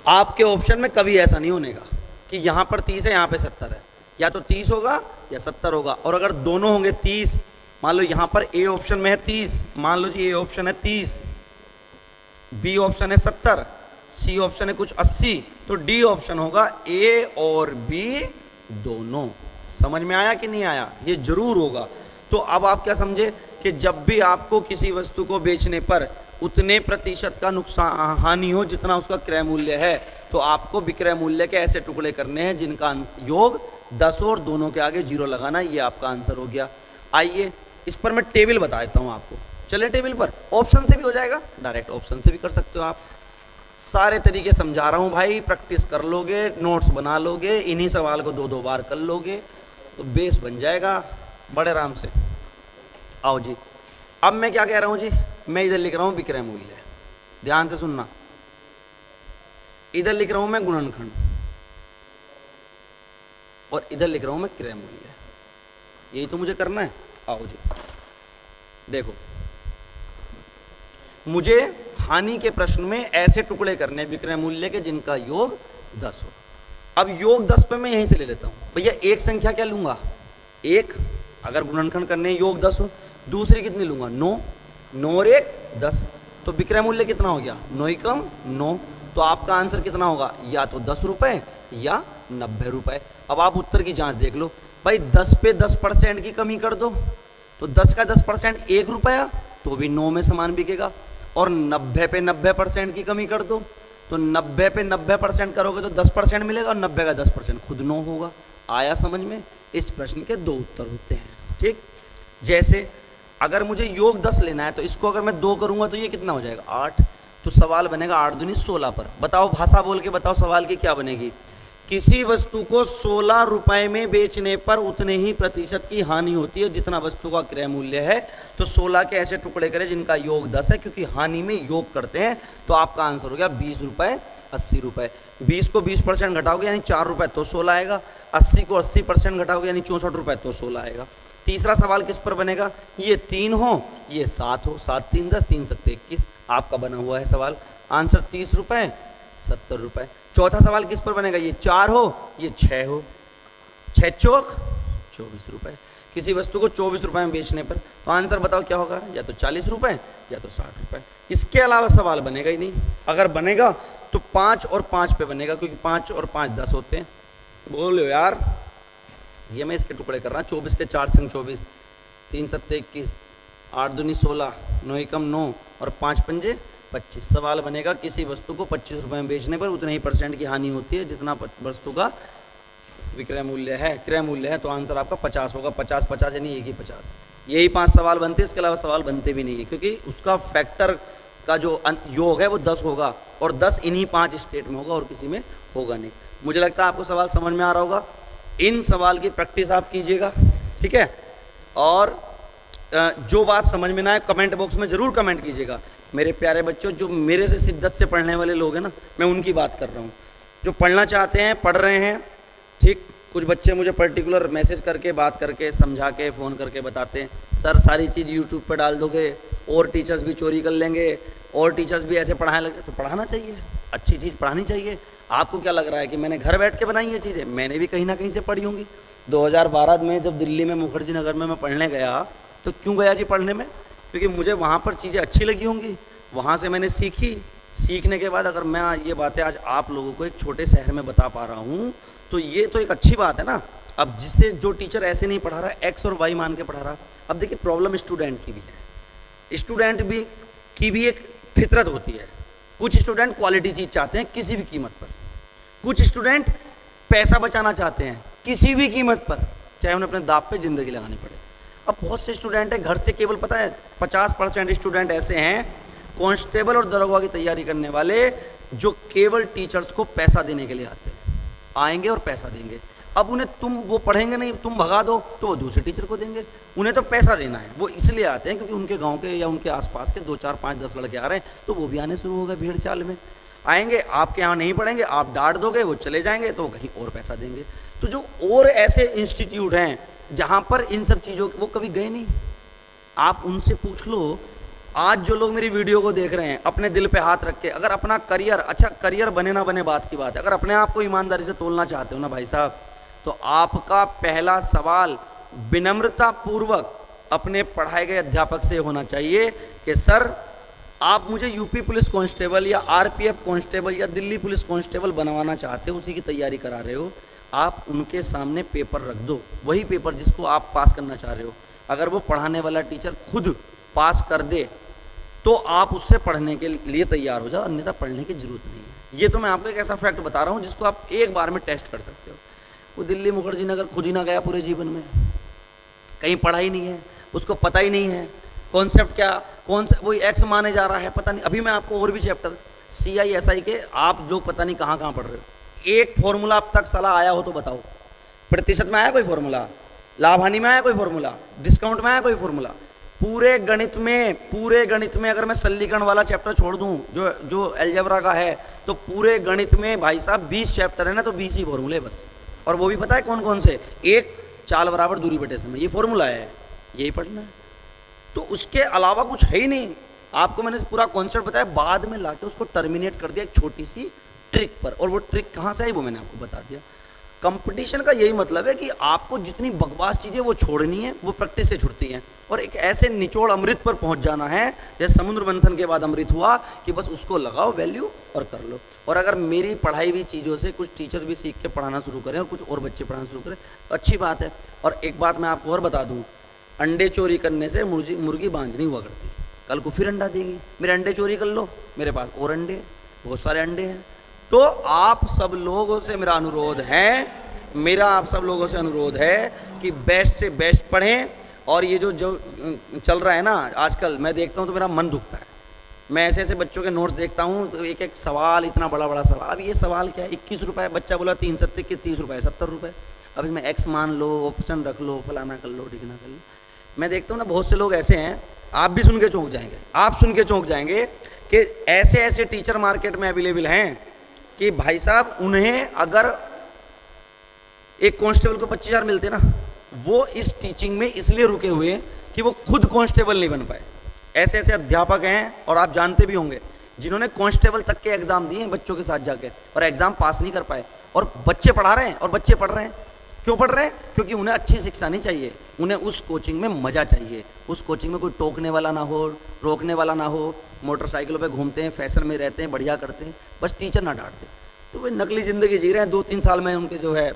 आपके ऑप्शन में कभी ऐसा नहीं होने का कि यहां पर 30 है यहां पे 70 है। या तो 30 होगा या 70 होगा। और अगर दोनों होंगे 30, मान लो यहां पर ए ऑप्शन में है 30, मान लो जी ए ऑप्शन है 30, बी ऑप्शन है 70, सी ऑप्शन है कुछ 80, तो डी ऑप्शन होगा ए और बी दोनों। समझ में आया कि नहीं आया, ये जरूर होगा। तो अब आप क्या समझे कि जब भी आपको किसी वस्तु को बेचने पर उतने प्रतिशत का नुकसान हानि हो जितना उसका क्रय मूल्य है, तो आपको विक्रय मूल्य के ऐसे टुकड़े करने हैं जिनका योग 10 और दोनों के आगे जीरो लगाना। ये आपका आंसर हो गया। आइए इस पर मैं टेबल बता देता हूं आपको। चले टेबल पर, ऑप्शन से भी हो जाएगा, डायरेक्ट ऑप्शन से भी कर सकते हो आप। सारे तरीके समझा रहा हूं भाई, प्रैक्टिस कर लोगे, नोट्स बना लोगे, इन्हीं सवाल को 2-2 बार कर लोगे तो बेस बन जाएगा बड़े आराम से। आओ जी, अब मैं क्या कह रहा हूं जी, मैं इधर लिख रहा हूं विक्रय मूल्य, ध्यान से सुनना। इधर लिख रहा हूं मैं गुणनखंड और इधर लिख रहा हूं मैं क्रय मूल्य। यही तो मुझे करना है। आओ जी देखो, मुझे हानि के प्रश्न में ऐसे टुकड़े करने विक्रय मूल्य के जिनका योग 10 हो। अब योग 10 पे मैं यहीं से ले लेता हूं। भैया एक संख्या क्या लूंगा, एक, अगर गुणनखंड करने योग 10 हो। दूसरी कितनी लूंगा, 9, 9 और 1 10, तो विक्रय मूल्य कितना हो गया, 9 एकम 9। तो आपका आंसर कितना होगा, या तो 10 रुपए या 90 रुपए। अब आप उत्तर की जांच देख लो भाई, 10 पे 10% की कमी कर दो तो 10 का 10% 1 रुपया, तो भी 9 में सामान बिकेगा। और 90 पे 90% की कमी कर दो तो 90 पे 90% करोगे तो 10% मिलेगा और 90 का 10% खुद 9 होगा। आया समझ में। इस प्रश्न के 2 उत्तर होते हैं। ठीक, जैसे अगर मुझे योग 10 लेना है तो इसको अगर मैं 2 करूंगा तो ये कितना हो जाएगा 8, तो सवाल बनेगा 8 दूनी 16 पर। बताओ, भाषा बोल के बताओ सवाल की क्या बनेगी। किसी वस्तु को 16 रुपए में बेचने पर उतने ही प्रतिशत की हानि होती है जितना वस्तु का क्रय मूल्य है। तो 16 के ऐसे टुकड़े करें जिनका योग 10 है, क्योंकि हानि में योग करते हैं। तो आपका आंसर हो गया 20 रुपए 80 रुपए। 20 को 20% घटाओगे यानी 4 रुपए तो 16 आएगा। 80 को 80% घटाओगे यानी 64 रुपए तो 16 आएगा। तीसरा सवाल किस पर बनेगा, ये 3 हो ये 7 हो, 7 3 10 3 7 21। आपका बना हुआ है सवाल, आंसर 30 रुपए 70 रुपए। चौथा सवाल किस पर बनेगा, ये 4 हो ये 6 हो, 6 चौक 24 रुपए। किसी वस्तु को 24 रुपए में बेचने पर, तो आंसर बताओ क्या होगा, या तो 40 रुपए या तो 60 रुपए। इसके अलावा सवाल बनेगा ही नहीं। अगर बनेगा तो 5 और 5 पे बनेगा, क्योंकि 5 और 5 10 होते हैं। बोलो यार, ये मैं इसके टुकड़े कर रहा हूँ। 24 के 4 छंग 24, 3 7 21, 8 दूनी 16, 9 एकम 9 और 5 पंजे 25। सवाल बनेगा किसी वस्तु को 25 रुपए में बेचने पर उतने ही % की हानि होती है जितना वस्तु का विक्रय मूल्य है, क्रय मूल्य है। तो आंसर आपका 50 होगा। 50 50 यानी 1 ही 50। यही 5 सवाल बनते हैं, इसके अलावा सवाल बनते भी नहीं है, क्योंकि उसका फैक्टर का जो योग है वो 10 होगा और 10 इन्हीं 5 स्टेट में होगा और किसी में होगा नहीं। मुझे लगता है आपको सवाल समझ में आ रहा होगा। इन सवाल की प्रैक्टिस आप कीजिएगा, ठीक है। और जो बात समझ में ना आए कमेंट बॉक्स में ज़रूर कमेंट कीजिएगा। मेरे प्यारे बच्चों, जो मेरे से शिद्दत से पढ़ने वाले लोग हैं ना, मैं उनकी बात कर रहा हूँ। जो पढ़ना चाहते हैं, पढ़ रहे हैं, ठीक। कुछ बच्चे मुझे पर्टिकुलर मैसेज करके, बात करके, समझा के, फ़ोन करके बताते हैं, सर सारी चीज़ यूट्यूब पर डाल दोगे और टीचर्स भी चोरी कर लेंगे और टीचर्स भी ऐसे पढ़ाने लगे। तो पढ़ाना चाहिए, अच्छी चीज़ पढ़ानी चाहिए। आपको क्या लग रहा है कि मैंने घर बैठ के बनाई ये चीज़ें? मैंने भी कहीं ना कहीं से पढ़ी होंगी। 2012 में जब दिल्ली में मुखर्जी नगर में मैं पढ़ने गया, तो क्यों गया जी पढ़ने में? क्योंकि मुझे वहाँ पर चीज़ें अच्छी लगी होंगी, वहाँ से मैंने सीखी। सीखने के बाद अगर मैं ये बातें आज आप लोगों को एक छोटे शहर में बता पा रहा हूँ, तो ये तो एक अच्छी बात है ना। अब जिससे जो टीचर ऐसे नहीं पढ़ा रहा, एक्स और वाई मान के पढ़ा रहा। अब देखिए, प्रॉब्लम स्टूडेंट की भी है, स्टूडेंट भी की भी एक फितरत होती है। कुछ स्टूडेंट क्वालिटी चीज़ चाहते हैं किसी भी कीमत पर, कुछ स्टूडेंट पैसा बचाना चाहते हैं किसी भी कीमत पर, चाहे उन्हें अपने दाव पे ज़िंदगी लगानी पड़े। अब बहुत से स्टूडेंट हैं घर से, केवल पता है 50% स्टूडेंट ऐसे हैं कांस्टेबल और दरोगा की तैयारी करने वाले, जो केवल टीचर्स को पैसा देने के लिए आते हैं, आएंगे और पैसा देंगे। अब उन्हें तुम वो पढ़ेंगे नहीं, तुम भगा दो तो वो दूसरे टीचर को देंगे। उन्हें तो पैसा देना है, वो इसलिए आते हैं क्योंकि उनके गांव के या उनके आसपास के 2, 4, 5, 10 लड़के आ रहे हैं, तो वो भी आने शुरू हो गए भीड़ चाल में। आएंगे, आपके यहाँ नहीं पढ़ेंगे, आप डांट दोगे, वो चले जाएंगे, तो कहीं और पैसा देंगे। तो जो और ऐसे इंस्टीट्यूट हैं जहाँ पर इन सब चीज़ों वो कभी गए नहीं, आप उनसे पूछ लो। आज जो लोग मेरी वीडियो को देख रहे हैं, अपने दिल पे हाथ रख के, अगर अपना करियर, अच्छा करियर बने ना बने बात की बात है, अगर अपने आप को ईमानदारी से तोलना चाहते हो ना भाई साहब, तो आपका पहला सवाल विनम्रता पूर्वक अपने पढ़ाए गए अध्यापक से होना चाहिए कि सर आप मुझे यूपी पुलिस कांस्टेबल या आरपीएफ कांस्टेबल या दिल्ली पुलिस कांस्टेबल बनवाना चाहते हो, उसी की तैयारी करा रहे हो, आप उनके सामने पेपर रख दो, वही पेपर जिसको आप पास करना चाह रहे हो। अगर वो पढ़ाने वाला टीचर खुद पास कर दे तो आप उससे पढ़ने के लिए तैयार हो जाओ, अन्यथा पढ़ने की जरूरत नहीं है। ये तो मैं आपको एक ऐसा फैक्ट बता रहा हूँ जिसको आप एक बार में टेस्ट कर सकते हो। वो दिल्ली मुखर्जी नगर खुद ही ना गया पूरे जीवन में, कहीं पढ़ा ही नहीं है, उसको पता ही नहीं है कॉन्सेप्ट क्या, कौन सा वो एक्स माने जा रहा है, पता नहीं। अभी मैं आपको और भी चैप्टर CISI के आप लोग पता नहीं कहाँ कहाँ पढ़ रहे हो। एक फॉर्मूला अब तक सलाह आया हो तो बताओ, प्रतिशत में आया कोई फॉर्मूला, लाभ हानि में आया कोई फॉर्मूला, डिस्काउंट में आया कोई फॉर्मूला? पूरे गणित में अगर मैं सल्लीकरण वाला चैप्टर छोड़ दूं जो अलजेब्रा का है, तो पूरे गणित में भाई साहब 20 चैप्टर है ना, तो 20 ही फॉर्मूले बस। और वो भी पता है कौन कौन से? एक चाल बराबर दूरी बटे समय, ये फॉर्मूला है, यही पढ़ना है। तो उसके अलावा कुछ है ही नहीं। आपको मैंने पूरा कॉन्सेप्ट बताया, बाद में लाके उसको टर्मिनेट कर दिया एक छोटी सी ट्रिक पर, और वो ट्रिक कहाँ से आई वो मैंने आपको बता दिया। कंपटीशन का यही मतलब है कि आपको जितनी बकवास चीज़ें वो छोड़नी है, वो प्रैक्टिस से छुटती हैं, और एक ऐसे निचोड़ अमृत पर पहुंच जाना है जैसे समुद्र मंथन के बाद अमृत हुआ, कि बस उसको लगाओ वैल्यू और कर लो। और अगर मेरी पढ़ाई हुई चीज़ों से कुछ टीचर भी सीख के पढ़ाना शुरू करें और कुछ और बच्चे पढ़ाना शुरू करें तो अच्छी बात है। और एक बात मैं आपको और बता दूँ, अंडे चोरी करने से मुर्गी बांझ नहीं हुआ करती, कल को फिर अंडा देगी। मेरे अंडे चोरी कर लो, मेरे पास और अंडे, बहुत सारे अंडे हैं। तो आप सब लोगों से मेरा अनुरोध है, आप सब लोगों से अनुरोध है कि बेस्ट से बेस्ट पढ़ें। और ये जो चल रहा है ना आजकल, मैं देखता हूँ तो मेरा मन दुखता है। मैं ऐसे ऐसे बच्चों के नोट्स देखता हूँ तो एक एक सवाल, इतना बड़ा बड़ा सवाल। अब ये सवाल क्या है, 21 रुपये, बच्चा बोला 3 सत्ते के 30 रुपये, 70 रुपये। अब इसमें एक्स मान लो, ऑप्शन रख लो, फलाना कर लो, ढिकना कर लो। मैं देखता हूँ ना बहुत से लोग ऐसे हैं, आप भी सुन के चौंक जाएंगे, आप सुन के चौंक जाएंगे कि ऐसे ऐसे टीचर मार्केट में अवेलेबल हैं कि भाई साहब उन्हें अगर एक कांस्टेबल को 25,000 मिलते ना, वो इस टीचिंग में इसलिए रुके हुए कि वो खुद कांस्टेबल नहीं बन पाए। ऐसे ऐसे अध्यापक हैं, और आप जानते भी होंगे, जिन्होंने कांस्टेबल तक के एग्जाम दिए बच्चों के साथ जाके, और एग्जाम पास नहीं कर पाए, और बच्चे पढ़ा रहे हैं और बच्चे पढ़ रहे हैं। क्यों पढ़ रहे हैं? क्योंकि उन्हें अच्छी शिक्षा नहीं चाहिए, उन्हें उस कोचिंग में मज़ा चाहिए। उस कोचिंग में कोई टोकने वाला ना हो, रोकने वाला ना हो, मोटरसाइकिलों पे घूमते हैं, फैशन में रहते हैं, बढ़िया करते हैं, बस टीचर ना डांटते। तो वे नकली ज़िंदगी जी रहे हैं। 2-3 साल में उनके जो है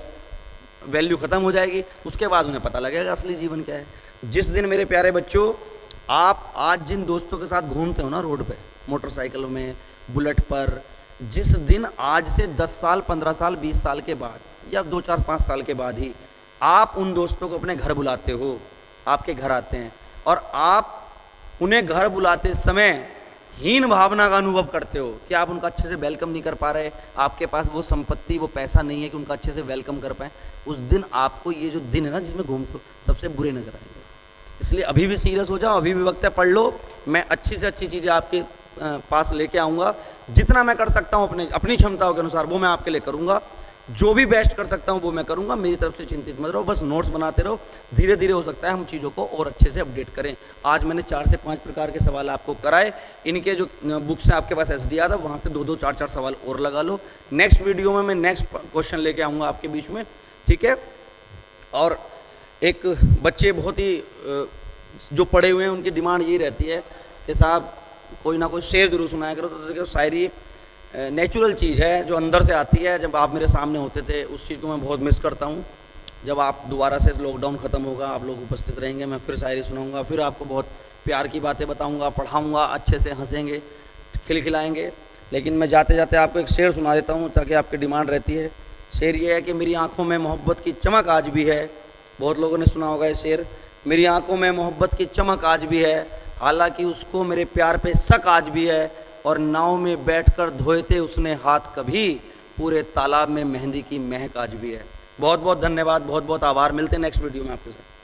वैल्यू ख़त्म हो जाएगी, उसके बाद उन्हें पता लगेगा असली जीवन क्या है। जिस दिन मेरे प्यारे बच्चों आप आज जिन दोस्तों के साथ घूमते हो ना रोड पे, मोटरसाइकिलों में, बुलेट पर, जिस दिन आज से 10 साल, 15 साल, 20 साल के बाद, या 2, 4, 5 साल के बाद ही आप उन दोस्तों को अपने घर बुलाते हो, आपके घर आते हैं और आप उन्हें घर बुलाते समय हीन भावना का अनुभव करते हो कि आप उनका अच्छे से वेलकम नहीं कर पा रहे, आपके पास वो संपत्ति वो पैसा नहीं है कि उनका अच्छे से वेलकम कर पाए, उस दिन आपको ये जो दिन है ना जिसमें घूमते हो सबसे बुरे नजर आएंगे। इसलिए अभी भी सीरियस हो जाओ, अभी भी वक्त है, पढ़ लो। मैं अच्छी से अच्छी चीज़ें आपके पास लेके आऊँगा, जितना मैं कर सकता हूँ अपनी क्षमताओं के अनुसार वो मैं आपके लिए करूँगा, जो भी बेस्ट कर सकता हूँ वो मैं करूँगा। मेरी तरफ से चिंतित मत रहो, बस नोट्स बनाते रहो, धीरे धीरे हो सकता है हम चीज़ों को और अच्छे से अपडेट करें। आज मैंने 4 से 5 प्रकार के सवाल आपको कराए, इनके जो बुक्स हैं आपके पास SDR था वहाँ से 2-2 4-4 सवाल और लगा लो। नेक्स्ट वीडियो में मैं नेक्स्ट क्वेश्चन लेके आऊँगा आपके बीच में, ठीक है। और एक बच्चे बहुत ही जो पढ़े हुए हैं उनकी डिमांड यही रहती है कि साहब कोई ना कोई शेर जरूर सुनाया करो। तो देखो शायरी नेचुरल चीज़ है जो अंदर से आती है। जब आप मेरे सामने होते थे उस चीज़ को मैं बहुत मिस करता हूँ। जब आप दोबारा से लॉकडाउन ख़त्म होगा, आप लोग उपस्थित रहेंगे, मैं फिर शायरी सुनाऊंगा, फिर आपको बहुत प्यार की बातें बताऊंगा, पढ़ाऊंगा, अच्छे से हंसेंगे, खिलखिलाएंगे। लेकिन मैं जाते जाते आपको एक शेर सुना देता हूँ ताकि आपकी डिमांड रहती है। शेर ये है कि मेरी आँखों में मोहब्बत की चमक आज भी है। बहुत लोगों ने सुना होगा ये शेर। मेरी आंखों में मोहब्बत की चमक आज भी है, हालांकि उसको मेरे प्यार पे शक आज भी है। और नाव में बैठकर धोए थे उसने हाथ कभी, पूरे तालाब में मेहंदी की महक आज भी है। बहुत बहुत धन्यवाद, बहुत बहुत आभार। मिलते हैं नेक्स्ट वीडियो में आपके साथ।